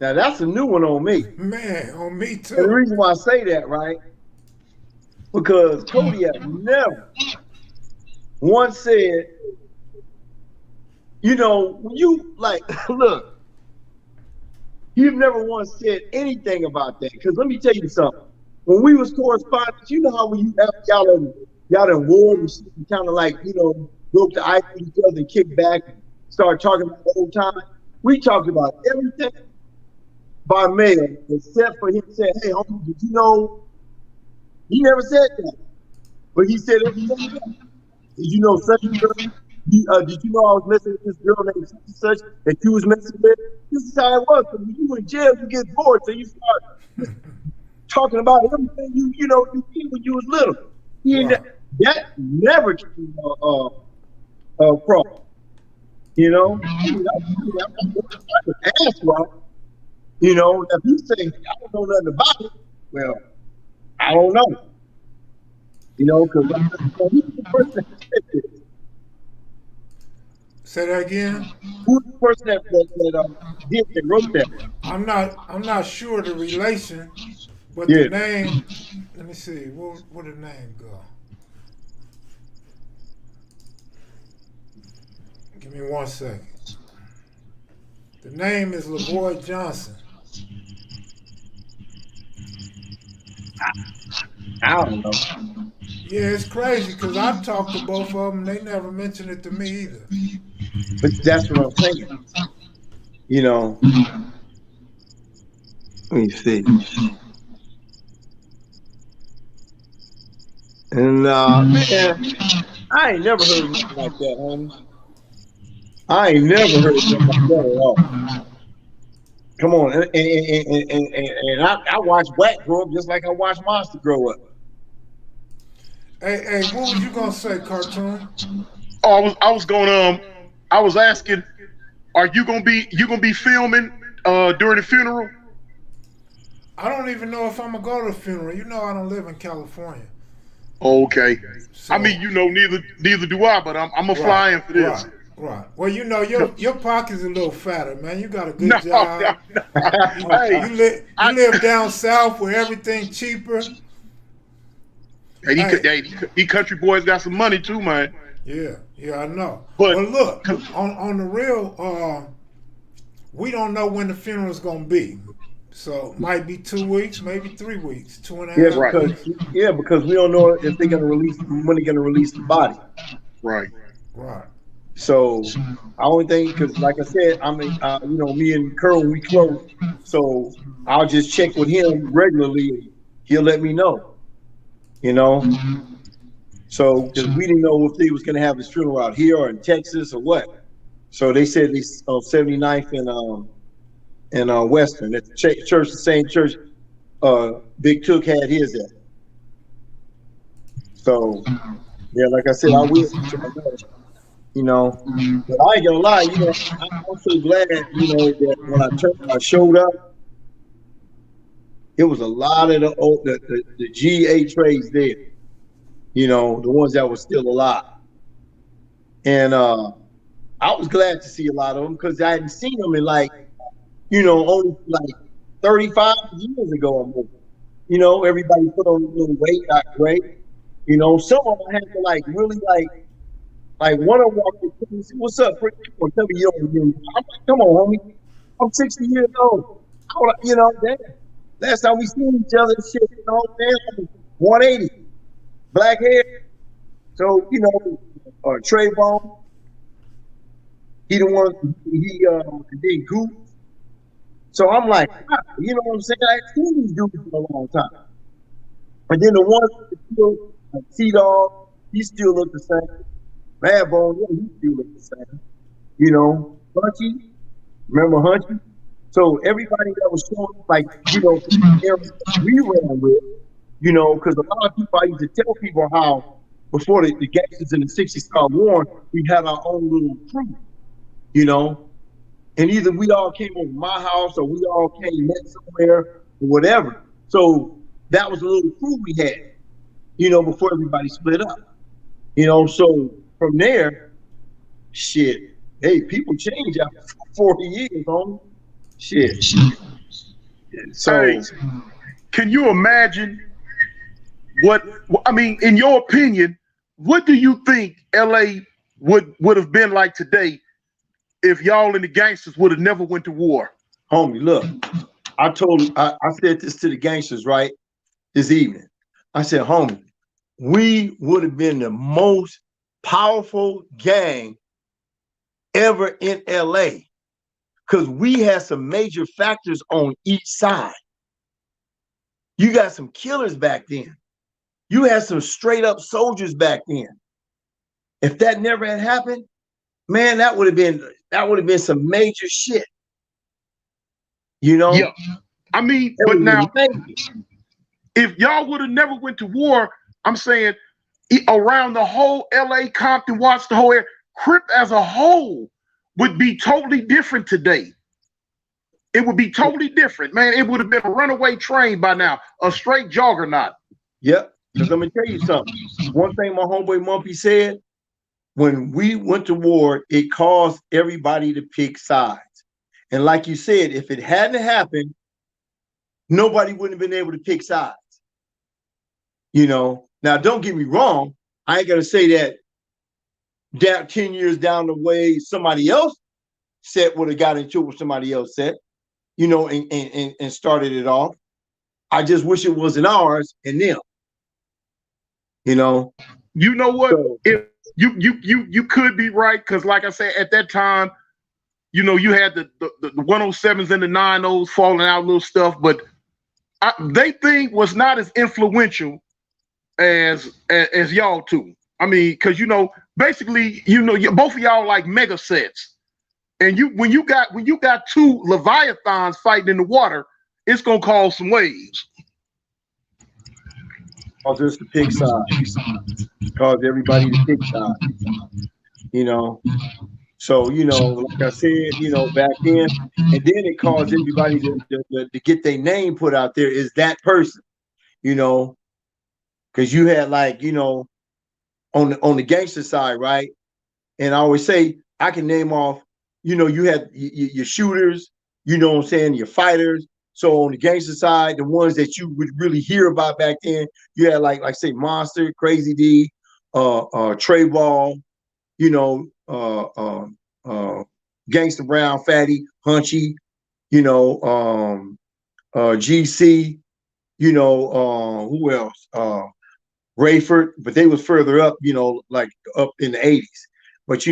Now that's a new one on me. Man, on me too. And the reason why I say that, right? Because Kody has never once said, when you look, you've never once said anything about that. Because let me tell you something. When we was correspondents, you know how when y'all in war and kind of go up to ice with each other and kick back and start talking about the old time. We talked about everything by mail except for him saying, "Hey, homie, did you know?" He never said that, but he said everything else. Did you know such and such? Did you know I was messing with this girl named such and such that you was messing with? This is how it was. Because when you in jail, you get bored, so you start talking about everything you did when you was little. That never came problem. Ask right. If you say I don't know nothing about it, well, I don't know. Because he's the person that said this. Say that again. Who's the person that wrote that? I'm not sure the relation, but the name. Let me see. Where the name go? Give me 1 second. The name is LaVoy Johnson. I don't know. Yeah, it's crazy because I talked to both of them. They never mentioned it to me either. But that's what I'm saying. Let me see. And man, I ain't never heard nothing like that, homie. I ain't never heard something like that at all. Come on, and I watched Wack grow up just like I watched Monster grow up. Hey, what was you gonna say, Cartoon? Oh, I was asking, are you gonna be filming during the funeral? I don't even know if I'm gonna go to the funeral. I don't live in California. Okay. So, I mean, neither do I, but I'm gonna fly in for this. Right. Well, you know, your pocket's a little fatter, man. You got a good No, job. no, no. Hey, You live down south where everything cheaper. and Hey. he country boys got some money too, man. Yeah, I know. But Well, look, on the real, we don't know when the funeral's gonna be. So might be 2 weeks, maybe 3 weeks, 2.5 Right. weeks. Because we don't know if they're gonna release when they're gonna release the body. Right. Right. So I only think because, like I said, I mean, you know, me and Curl we close, so I'll just check with him regularly. And he'll let me know. You know, so because we didn't know if they was gonna have his funeral out here or in Texas or what. So they said he's on 79th and Western at the church, the same church Big Took had his at. So yeah, like I said, I will. You know, but I ain't gonna lie. You know, I'm so glad. You know that when I showed up, it was a lot of the G8 trades there. You know, the ones that were still alive, and I was glad to see a lot of them because I hadn't seen them in like, you know, only like 35 years ago or more. You know, everybody put on a little weight, got great. You know, some of them had to like really like one of them walked in and said, "What's up, Rick?" Tell me you don't remember. I'm like, "Come on, homie. I'm 60 years old. You know, damn. Last time we seen each other, shit, you know, man, 180, black hair." So, you know, Trayvon, he the one, he did Goop. So I'm like, wow, you know what I'm saying? I ain't seen these dudes for a long time. And then the ones that still, like T-Dog, he still look the same. Madbone, yeah, he still look the same. You know, Hunchy, remember Hunchy? So everybody that was showing, like, you know, we ran with, you know, because a lot of people, I used to tell people how before the gangsters in the 60s started war, we had our own little crew, you know, and either we all came over my house or we all came met somewhere or whatever. So that was a little crew we had, you know, before everybody split up, you know. So from there, shit, hey, people change after 40 years, homie. Shit. So, Hey, can you imagine I mean, in your opinion, what do you think LA would have been like today if y'all and the gangsters would have never went to war? homie, look, I said this to the gangsters, right, this evening. I said, homie, we would have been the most powerful gang ever in LA because we had some major factors on each side. You got some killers back then. You had some straight up soldiers back then. If that never had happened, man, that would have been some major shit. You know? Yeah. I mean, but now, if y'all would have never went to war, I'm saying around the whole LA, Compton, Watts, the whole area, Crip as a whole would be totally different today. It would be totally different, man. It would have been a runaway train by now, a straight juggernaut. Yep. Because let me tell you something. One thing my homeboy Mumpy said, when we went to war, it caused everybody to pick sides. And like you said, if it hadn't happened, nobody wouldn't have been able to pick sides. You know, now don't get me wrong. I ain't gonna say that down 10 years down the way, somebody else set would have got into it with somebody else set, you know, and started it off. I just wish it wasn't ours and them. You know. You know what? So, if you could be right, because like I said, at that time, you know, you had the 107s and the 90s falling out, little stuff, but they thing was not as influential as y'all two. I mean, because you know, basically, you know, both of y'all like mega sets, and when you got two Leviathans fighting in the water, it's gonna cause some waves. Cause us to pick sides. Cause everybody to pick sides. You know. So, you know, like I said, you know, back then, and then it caused everybody to get their name put out there is that person, you know, because you had like, you know, on the gangster side, right? And I always say I can name off, you had your shooters, you know what I'm saying, your fighters. So on the gangster side, the ones that you would really hear about back then, you had like say Monster, Crazy D, Trey Ball, Gangsta Brown, Fatty, Hunchy, GC, who else? Rayford, but they was further up, like up in the 80s. But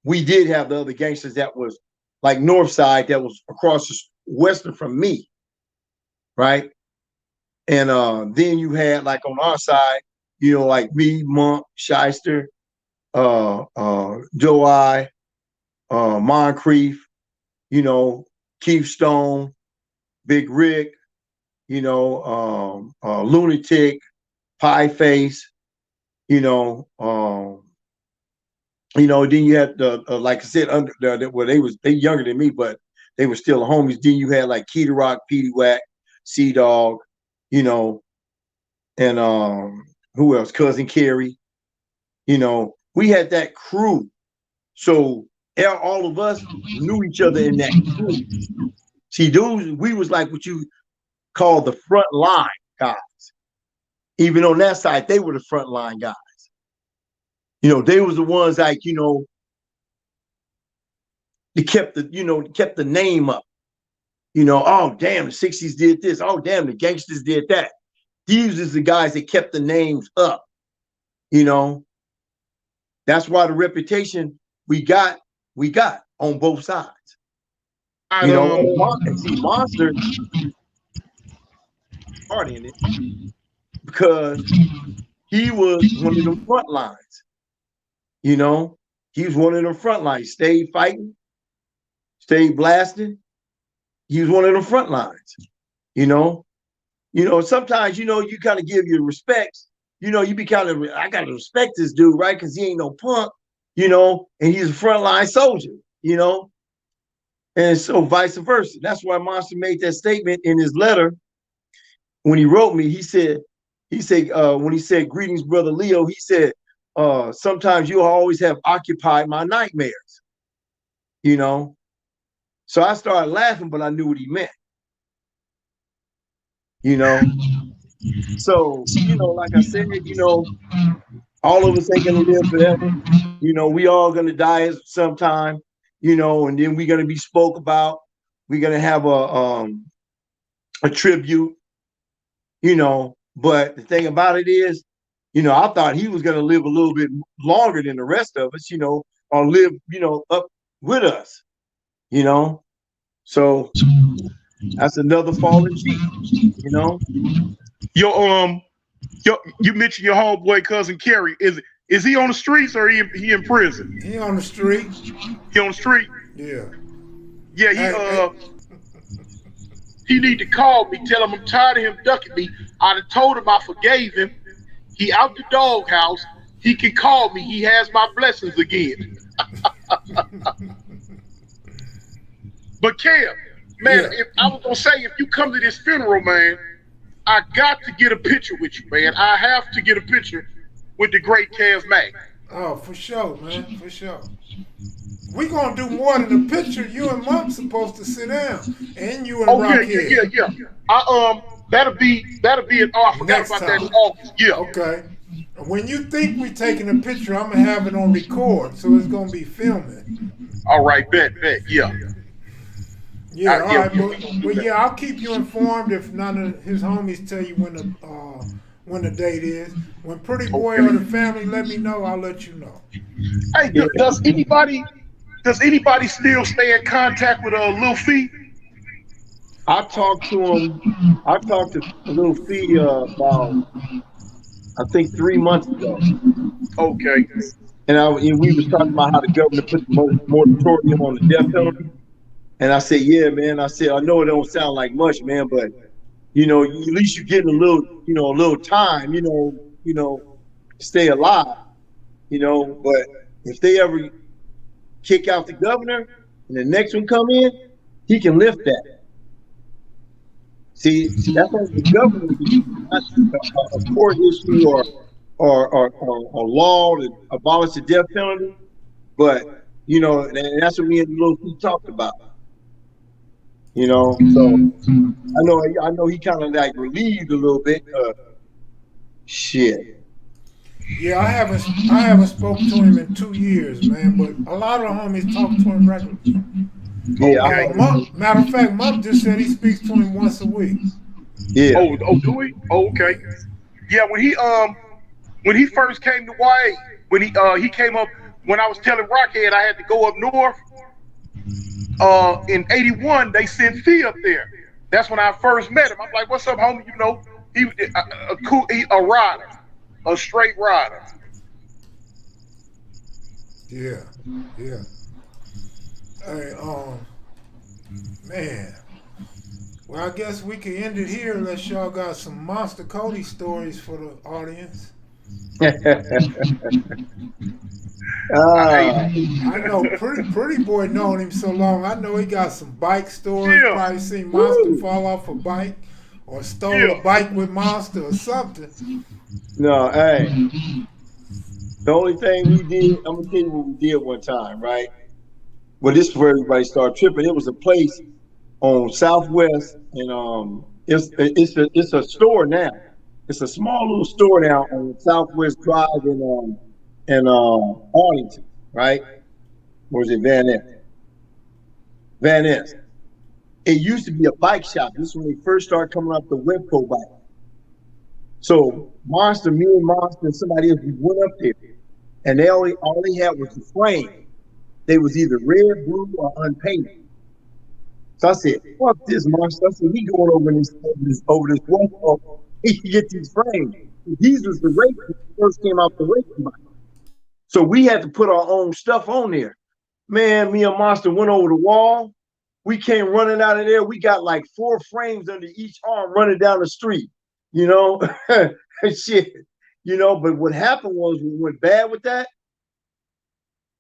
we did have the other gangsters that was like North Side, that was across the western from me, right? And then you had like on our side, like me, Monk, Shyster, Joe I, Moncrief, Keith Stone, Big Rick, Lunatic, Pie Face, then you had the like I said, they younger than me, but they were still homies. Then you had like Key Rock, Petey Wack, Sea Dog, and who else? Cousin Kerry. We had that crew. So all of us knew each other in that crew. See, we was like what you call the front line guys. Even on that side, they were the front line guys. They was the ones like, they kept the name up. Oh damn, the 60s did this. Oh damn, the gangsters did that. These is the guys that kept the names up. That's why the reputation we got on both sides. And see, Monster part in it because he was one of them front lines. He was one of them front lines. Stayed fighting, stayed blasting. He was one of them front lines. Sometimes you kind of give your respects. You be kind of, I gotta respect this dude, right? Because he ain't no punk, and he's a frontline soldier, and so vice versa. That's why Monster made that statement in his letter when he wrote me. He said when he said greetings, brother Leo, he said, sometimes you'll always have occupied my nightmares, So I started laughing, but I knew what he meant, So, like I said, all of us ain't gonna live forever. We all gonna die sometime, and then we're gonna be spoke about. We're gonna have a tribute, but the thing about it is, I thought he was gonna live a little bit longer than the rest of us, or live, up with us, So that's another fallen chief, You mentioned your homeboy cousin Kerry. Is he on the streets or he in prison? He on the street. He on the street? Yeah. Yeah, he need to call me, tell him I'm tired of him ducking me. I'd have told him I forgave him. He out the doghouse. He can call me. He has my blessings again. But Kev, man, if I was gonna say, if you come to this funeral, man, I got to get a picture with you, man. I have to get a picture with the great Kev Mac. Oh, for sure, man, for sure. We gonna do more than a picture. You and Mom supposed to sit down, and you and Rocchead. Yeah. That'll be an. Oh, I forgot Next about time. that in August. Yeah. Okay. When you think we taking a picture, I'm gonna have it on record, so it's gonna be filming. All right, bet, yeah. Yeah, all right, but yeah, I'll keep you informed if none of his homies tell you when the date is. When Pretty Boy or the family let me know, I'll let you know. Hey, does anybody still stay in contact with Lil Fee? I talked to him. I talked to Lil Fee about, I think, 3 months ago. Okay. And we was talking about how the government put the moratorium on the death penalty. And I said, yeah, man. I said, I know it don't sound like much, man, but at least you're getting a little time, stay alive, But if they ever kick out the governor and the next one come in, he can lift that. See, that's what the government not a court issue or law to abolish the death penalty, but You know, and that's what me and Lil P talked about. You know, so I know he kind of like relieved a little bit. Shit. Yeah, I haven't spoke to him in 2 years, man. But a lot of the homies talk to him regularly. Yeah. Okay. Matter of fact, Mump just said he speaks to him once a week. Yeah. Oh, do we? Oh, okay. Yeah, when he first came to YA, when he came up, when I was telling Rocchead I had to go up north, in '81 they sent Fee up there. That's when I first met him. I'm like, "What's up, homie?" You know, he a rider, a straight rider. Yeah, yeah. Hey, man. Well, I guess we can end it here unless y'all got some Monster Kody stories for the audience. I know pretty boy known him so long. I know he got some bike stories. Yeah. Probably seen Monster fall off a bike or stole a bike with Monster or something. No, hey. The only thing we did, I'm gonna tell you what we did one time, right? Well, this is where everybody started tripping. It was a place on Southwest, and it's a store now. It's a small little store now on Southwest Drive in Arlington, right? Or is it Van Ness? Van Ness. It used to be a bike shop. This is when they first started coming out the Webco bike. So Monster, me and Monster and somebody else, we went up there, and all they had was the frame. They was either red, blue, or unpainted. So I said, "Fuck this, Monster." I said, "We going over this Webco. He can get these frames." These was the race when he first came out the racing bike. So we had to put our own stuff on there. Man, me and Monster went over the wall. We came running out of there. We got like 4 frames under each arm running down the street, you know? Shit. You know, but what happened was we went bad with that.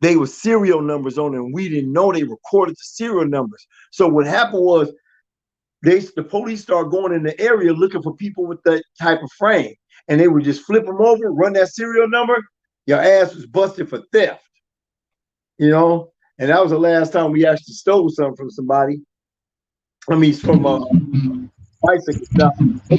They were serial numbers on it, and we didn't know they recorded the serial numbers. So what happened was the police started going in the area looking for people with that type of frame. And they would just flip them over, run that serial number. Your ass was busted for theft. You know? And that was the last time we actually stole something from somebody. I mean, from a bicycle shop. They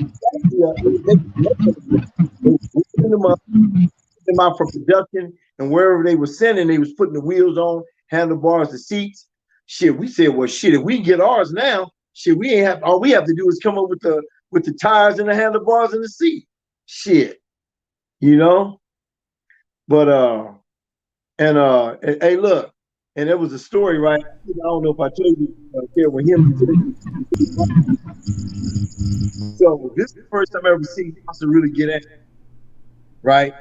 them out for production, and wherever they were sending, they was putting the wheels on, handlebars, the seats. Shit, we said, well, shit, if we can get ours now, shit, we ain't have. All we have to do is come up with the tires and the handlebars and the seat. Shit, you know. But and hey, look. And there was a story, right? I don't know if I told you there with him. So this is the first time I ever seen Monster really get at it, right?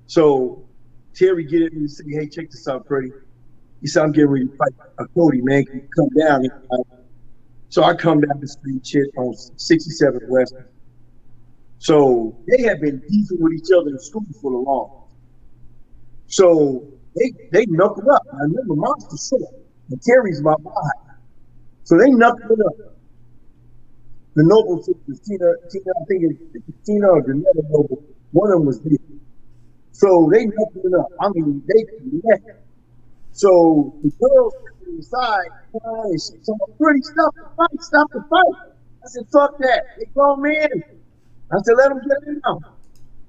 So Terry get at me and say, "Hey, check this out, Freddie." He said, "I'm getting ready to fight a Kody, man. Can you come down?" So I come down the street, shit, on 67 West. So they had been beefing with each other in school for the long. So they knuckled up. I remember Monster short, and Terry's about 5. So they knuckled it up. The Noble sisters, Tina, I think it's Tina or Janetta Noble, one of them was there. So they knuckled it up. I mean, they connected. So the girls inside, and she told me, "Pretty, stop the fight. I said, "Fuck that. They grown men." I said, "Let them get it out."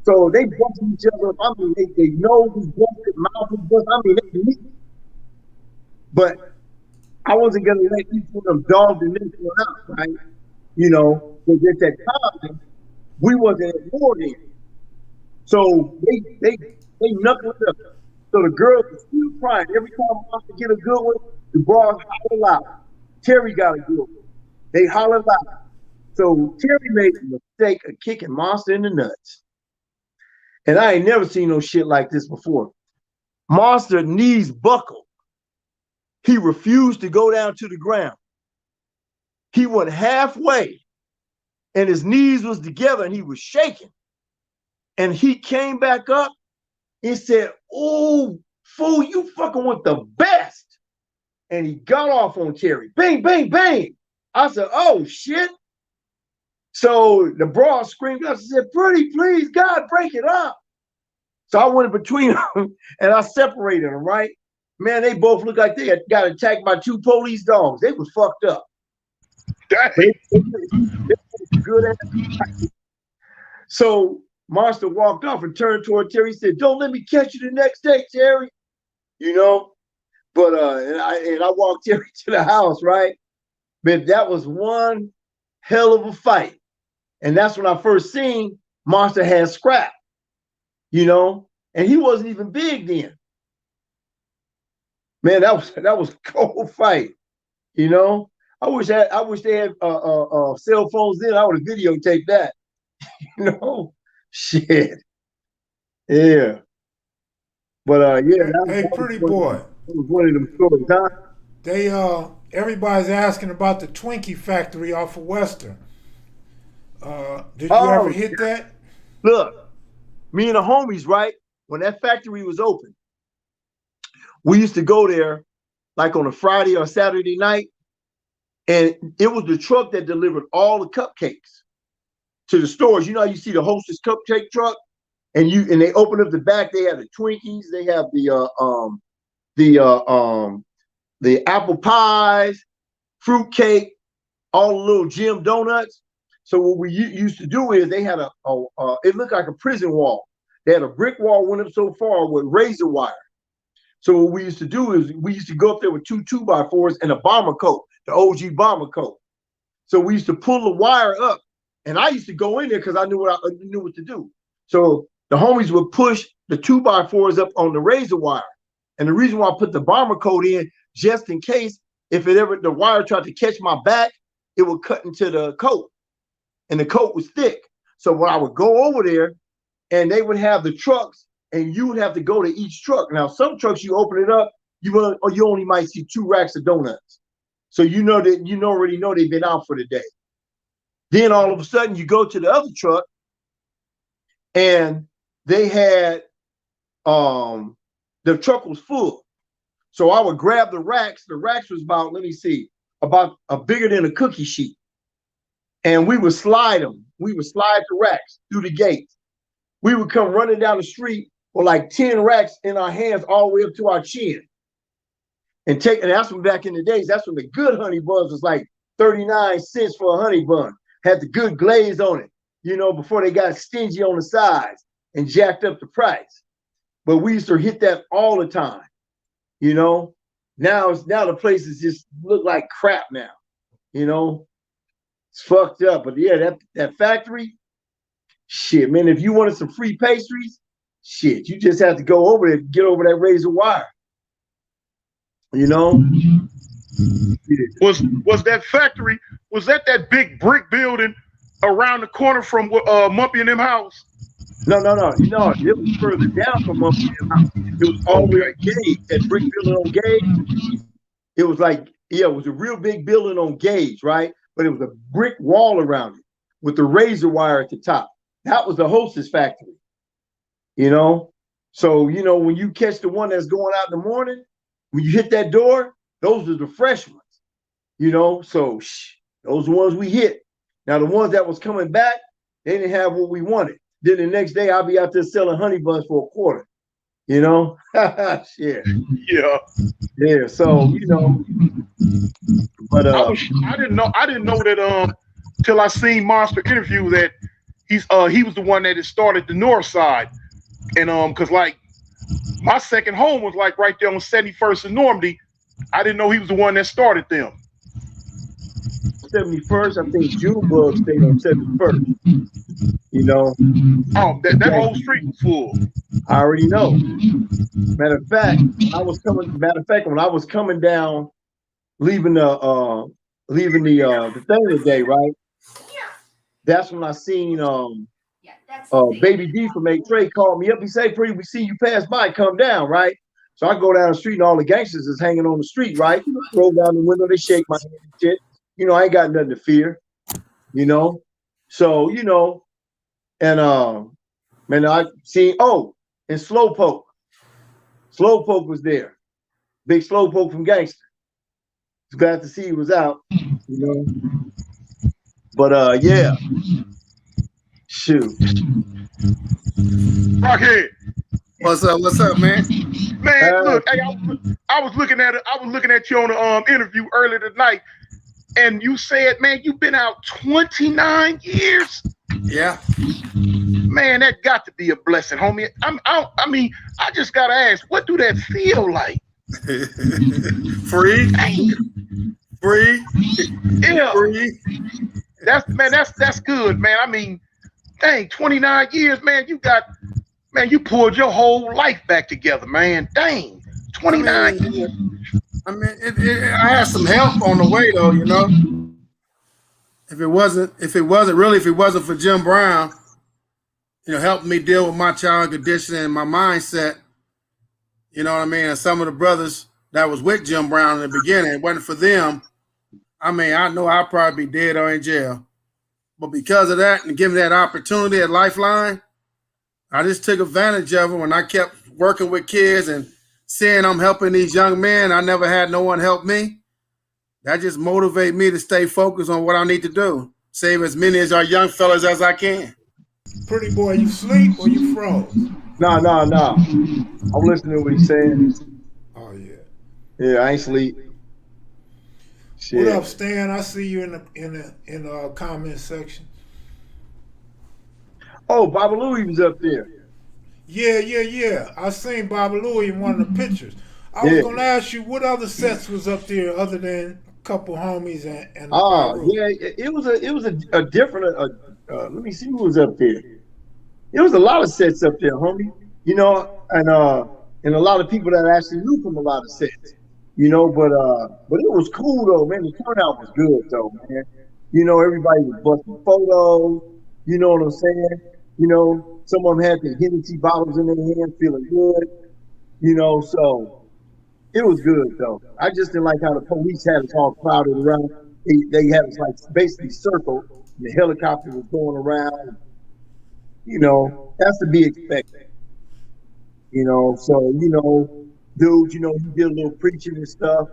So they busted each other up. I mean, they nose was busted, mouth was busted. I mean, they meet. But I wasn't gonna let each one of them dogs and this one out, right? You know, because at that time we wasn't at war then. So they knuckled up. So the girls were still crying. Every time I wanted to get a good one, the bras hollered loud. Terry got a good one. They hollered loud. So Terry made the mistake of kicking Monster in the nuts. And I ain't never seen no shit like this before. Monster knees buckled. He refused to go down to the ground. He went halfway and his knees was together and he was shaking. And he came back up and said, "Oh, fool, you fucking with the best." And he got off on Terry. Bang, bang, bang. I said, "Oh, shit." So the bra screamed out and said, "Pretty, please, God, break it up." So I went in between them and I separated them, right? Man, they both looked like they had got attacked by 2 police dogs. They was fucked up. Dang. Good ass. So Monster walked off and turned toward Terry. He said, "Don't let me catch you the next day, Terry." You know, but and I walked Terry to the house, right? But that was one hell of a fight, and that's when I first seen Monster had scrap. You know, and he wasn't even big then. Man, that was a cold fight. You know, I wish they had cell phones then. I would have videotaped that. You know, shit. Yeah. But yeah. Hey, pretty boy. That was one of them stories, huh? They everybody's asking about the Twinkie factory off of Western. Did you ever hit that? Look, me and the homies, right? When that factory was open, we used to go there like on a Friday or Saturday night, and it was the truck that delivered all the cupcakes to the stores. You know how you see the Hostess cupcake truck, and they open up the back. They have the Twinkies. They have the apple pies, fruit cake, all the little gym donuts. So what we used to do is they had it looked like a prison wall. They had a brick wall went up so far with razor wire. So what we used to do is we used to go up there with 2 2x4s and a bomber coat, the OG bomber coat. So we used to pull the wire up, and I used to go in there because I knew what to do. So the homies would push the 2x4s up on the razor wire. And the reason why I put the bomber coat in, just in case if the wire tried to catch my back, it would cut into the coat. And the coat was thick. So when I would go over there, and they would have the trucks, and you would have to go to each truck. Now, some trucks, you open it up, you only might see 2 racks of donuts. So you already know they've been out for the day. Then all of a sudden, you go to the other truck, and they had the truck was full. So I would grab the racks. The racks was about, let me see, about bigger than a cookie sheet. And we would slide them. We would slide the racks through the gates. We would come running down the street with like 10 racks in our hands all the way up to our chin. And that's when back in the days, that's when the good honey buns was like 39 cents for a honey bun. Had the good glaze on it, you know, before they got stingy on the sides and jacked up the price. But we used to hit that all the time, you know. Now the places just look like crap now, you know. It's fucked up. But yeah, that factory, shit, man, if you wanted some free pastries, shit, you just have to go over there, get over that razor wire. You know? Was that factory, was that big brick building around the corner from Mumpy and them house? No. It was further down from Mumpy and them house. It was all the way at Gage, that brick building on Gage. It was like, yeah, it was a real big building on Gage, right? But it was a brick wall around it with the razor wire at the top. That was the Hostess factory, you know? So, you know, when you catch the one that's going out in the morning, when you hit that door, those are the fresh ones, you know? So, those are the ones we hit. Now, the ones that was coming back, they didn't have what we wanted. Then the next day, I'll be out there selling honey buns for a quarter, you know? Shit. Yeah. Yeah, so, you know. But I didn't know that till I seen Monster interview that he was the one that had started the north side. And because like my second home was like right there on 71st and Normandy. I didn't know he was the one that started them. 71st, I think Junebug stayed on 71st. You know. Oh, that whole street was full. I already know. Matter of fact, when I was coming down, leaving the thing today, right? That's when I seen Baby D from A Trey called me up. He said, "Pretty, we see you pass by, come down, right?" So I go down the street and all the gangsters is hanging on the street, right? Roll down the window, they shake my hand and shit. You know, I ain't got nothing to fear, you know. So, you know, and man, I seen and Slowpoke. Slowpoke was there. Big Slowpoke from Gangster. Glad to see he was out, you know. But yeah. Shoot. Rocchead. What's up, man? Man, look, hey, I was looking at you on the interview earlier tonight, and you said, man, you've been out 29 years. Yeah. Man, that got to be a blessing, homie. I mean, I just gotta ask, what do that feel like? Free. Yeah. Free. That's good, man. I mean, dang, 29 years, man. You pulled your whole life back together, man. Dang, 29 years. I mean, I had some help on the way, though. You know, if it wasn't for Jim Brown, you know, helping me deal with my child condition and my mindset. You know what I mean? And some of the brothers that was with Jim Brown in the beginning, it wasn't for them. I mean, I know I'd probably be dead or in jail. But because of that and giving that opportunity at Lifeline, I just took advantage of it when I kept working with kids and seeing I'm helping these young men. I never had no one help me. That just motivated me to stay focused on what I need to do. Save as many of our young fellas as I can. Pretty boy, you sleep or you froze? No. I'm listening to what he's saying. Oh yeah. Yeah, I ain't sleep. Shit. What up, Stan? I see you in the comment section. Oh, Baba Louie was up there. Yeah. I seen Baba Louie in one of the pictures. I was gonna ask you what other sets was up there other than a couple homies and. Yeah, it was a different. Let me see who was up there. It was a lot of sets up there, homie. You know, and a lot of people that actually knew from a lot of sets. You know, but it was cool though, man. The turnout was good though, man. You know, everybody was busting photos. You know what I'm saying? You know, some of them had the Hennessy bottles in their hand, feeling good. You know, so it was good though. I just didn't like how the police had us all crowded around. They had us like basically circled. The helicopter was going around. You know, that's to be expected. You know, so you know, dude, you know, he did a little preaching and stuff.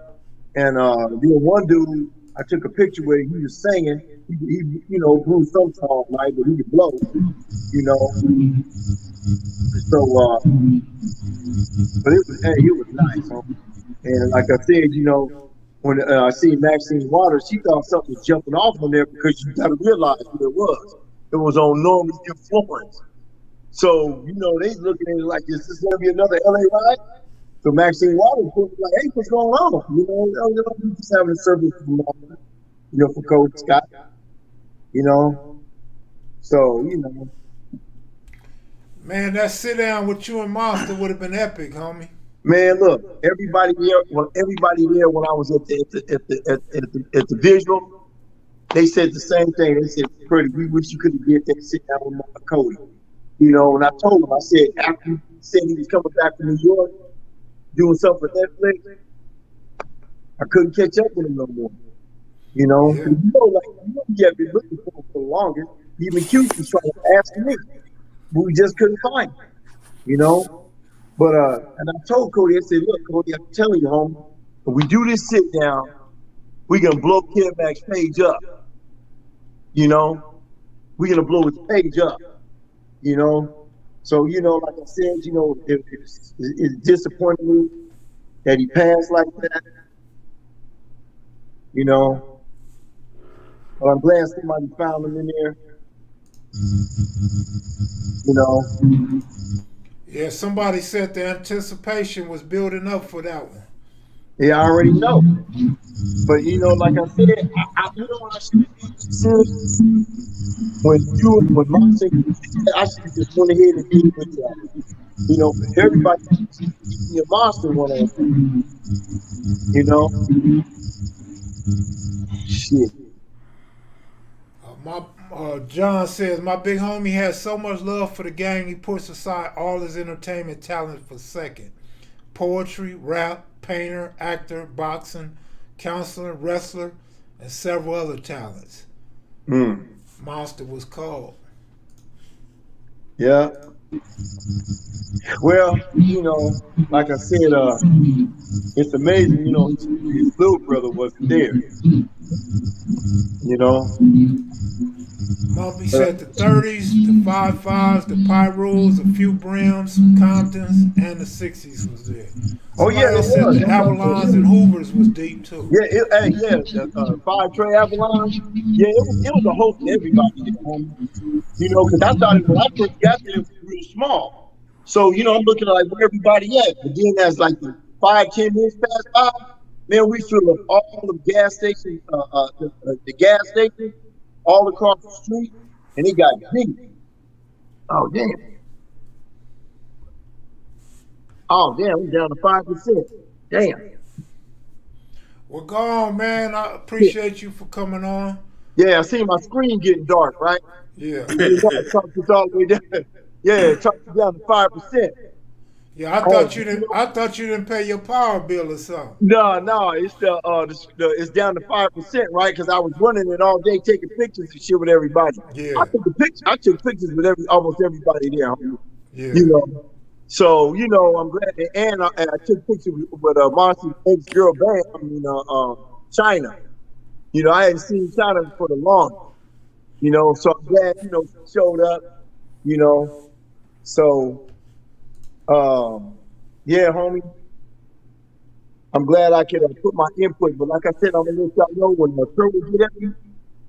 And then one dude, I took a picture where he was singing. He you know, blew some song, right, but he could blow, you know. So, but it was nice, huh? And like I said, you know, when I seen Maxine Waters, she thought something was jumping off on there because you got to realize what it was. It was on Norman's influence. So, you know, they looking at it like, is this going to be another LA ride? So Maxine Waters was like, hey, what's going on? You know, we just having a service for Kody Scott. You know, so, you know. Man, that sit down with you and Monster would have been epic, homie. Man, look, everybody there when I was at the visual, they said the same thing. They said, Kody, we wish you could have did that sit down with Kody. You know, and I told him, I said, after he said he was coming back from New York, doing something for Netflix, I couldn't catch up with him no more. You know, yeah. You have been looking for him for the longest. Even Q was trying to ask me, but we just couldn't find him. You know, but and I told Kody, I said, look, Kody, I'm telling you, homie, if we do this sit down, we're gonna blow KevMac's page up. You know, we're gonna blow his page up. You know, so you know, like I said, you know, it's disappointing me that he passed like that. You know. But I'm glad somebody found him in there. You know. Yeah, somebody said the anticipation was building up for that one. Yeah, I already know. But you know, like I said, you know what I should have said? When Monster, I should have just went ahead and did it with y'all. You know, everybody your Monster one on. You know? Shit. John says, my big homie has so much love for the game, he puts aside all his entertainment talent for second. Poetry, rap, painter, actor, boxing, counselor, wrestler, and several other talents. Monster was cold. Yeah. Well, you know, like I said, it's amazing, you know, his little brother wasn't there. You know? Mumpy said the 30s, the 55s, the Pyros, a few Brims, some Comptons, and the 60s was there. Oh yeah, Somebody it else said was. the Avalons and Hoovers was deep too. Yeah, hey, yeah, the 5 Trey Avalon. Yeah, it was a host of everybody there, homie. You know, because I thought when I first got there, it was real small. So, you know, I'm looking at like where everybody at. But then as like the 5, 10 minutes pass by, man, we fill up all the gas stations, the gas stations all across the street, and it got deep. Oh damn. Oh damn, we're down to 5%. Damn. Well, go on, man. I Yeah, appreciate you for coming on. yeah, I see my screen getting dark, right? Yeah. You know, it talks us all the way down. Yeah, it talks you down to 5%. Yeah, Oh, you know, I thought you didn't pay your power bill or something. no, it's it's down to 5%, right? Because I was running it all day, taking pictures and shit with everybody. Yeah. I took pictures with almost everybody there, homie. Yeah. You know, so you know, I'm glad. And I took pictures with Monster's ex-girl band. I mean, China. You know, I hadn't seen China for the longest. You know, so I'm glad she showed up. You know, so yeah, homie. I'm glad I could put my input, but like I said, I'm gonna let y'all know when the crew will get at me.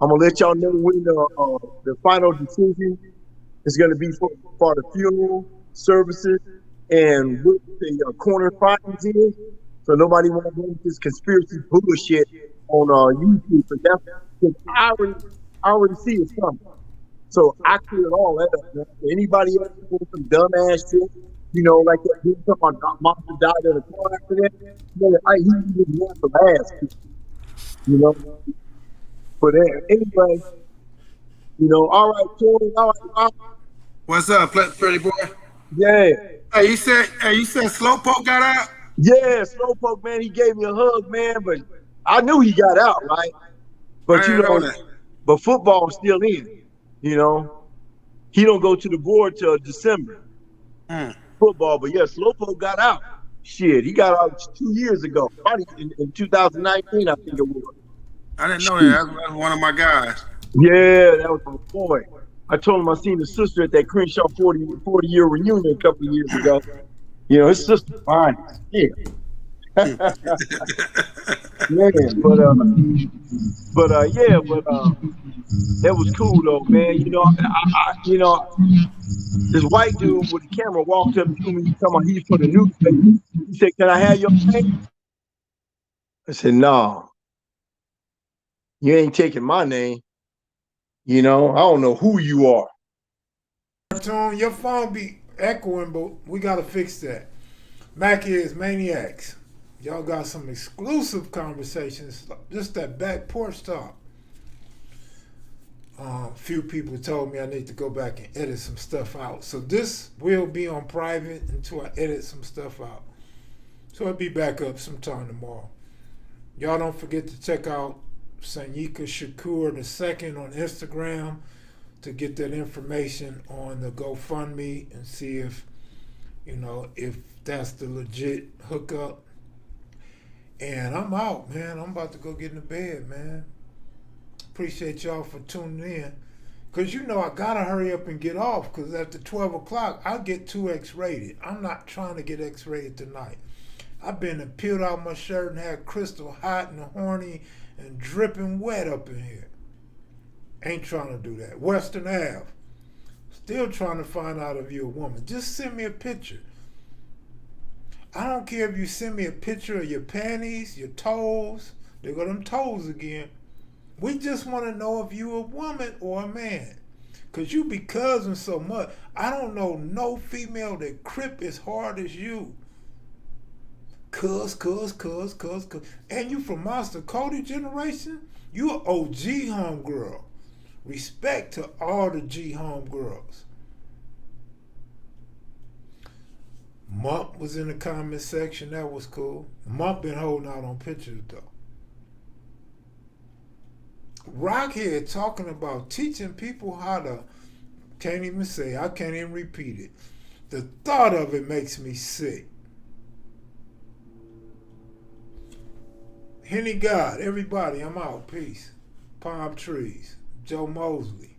I'm gonna let y'all know when the final decision is gonna be for the funeral services and what the corner findings is. So nobody want to go with this conspiracy bullshit on YouTube. But that's because I already see it coming. So I cleared all that up. Man. Anybody else doing some dumbass shit, you know, like that dude talking about Monster died in a car accident, man, he didn't want some ass, you know. But anyway, you know, all right, Tony, all right. What's up, pretty boy? Yeah. Hey, you said Slowpoke got out? Yeah, Slowpoke, man, he gave me a hug, man, but I knew he got out, right? But I you didn't know know, that. but football's still in, you know. He don't go to the board till December. Football, but yeah, Slowpoke got out. Shit, he got out 2 years ago, probably in 2019, I think it was. I didn't know that. That's one of my guys. Yeah, that was my boy. I told him I seen his sister at that Crenshaw 40-year reunion a couple of years ago. You know, his sister fine. Yeah. Man, that was cool though, man. You know, this white dude with a camera walked up to me talking about he's for the newspaper. He said, "Can I have your name?" I said, "No, you ain't taking my name. You know, I don't know who you are." Cartoon, your phone be echoing, but we gotta fix that. Mac is Maniacs. Y'all got some exclusive conversations, just that back porch talk. Few people told me I need to go back and edit some stuff out. So this will be on private until I edit some stuff out. So it'll be back up sometime tomorrow. Y'all don't forget to check out Sanyika Shakur II on Instagram to get that information on the GoFundMe and see if that's the legit hookup. And I'm out, man. I'm about to go get in the bed, man. Appreciate y'all for tuning in. Because I got to hurry up and get off because after 12 o'clock, I'll get 2X rated. I'm not trying to get X rated tonight. I've been and peeled out my shirt and had Crystal hot and horny and dripping wet up in here. Ain't trying to do that. Western Ave. Still trying to find out if you're a woman. Just send me a picture. I don't care if you send me a picture of your panties, your toes. There go them toes again. We just want to know if you a woman or a man. Because you be cousin so much. I don't know no female that crip as hard as you. Cuz. And you from Monster Kody generation? You an OG homegirl. Respect to all the G homegirls. Mump was in the comment section. That was cool. Mump been holding out on pictures though. Rocchead talking about teaching people how to, can't even say, I can't even repeat it. The thought of it makes me sick. Henny God, everybody, I'm out. Peace. Palm trees. Joe Mosley.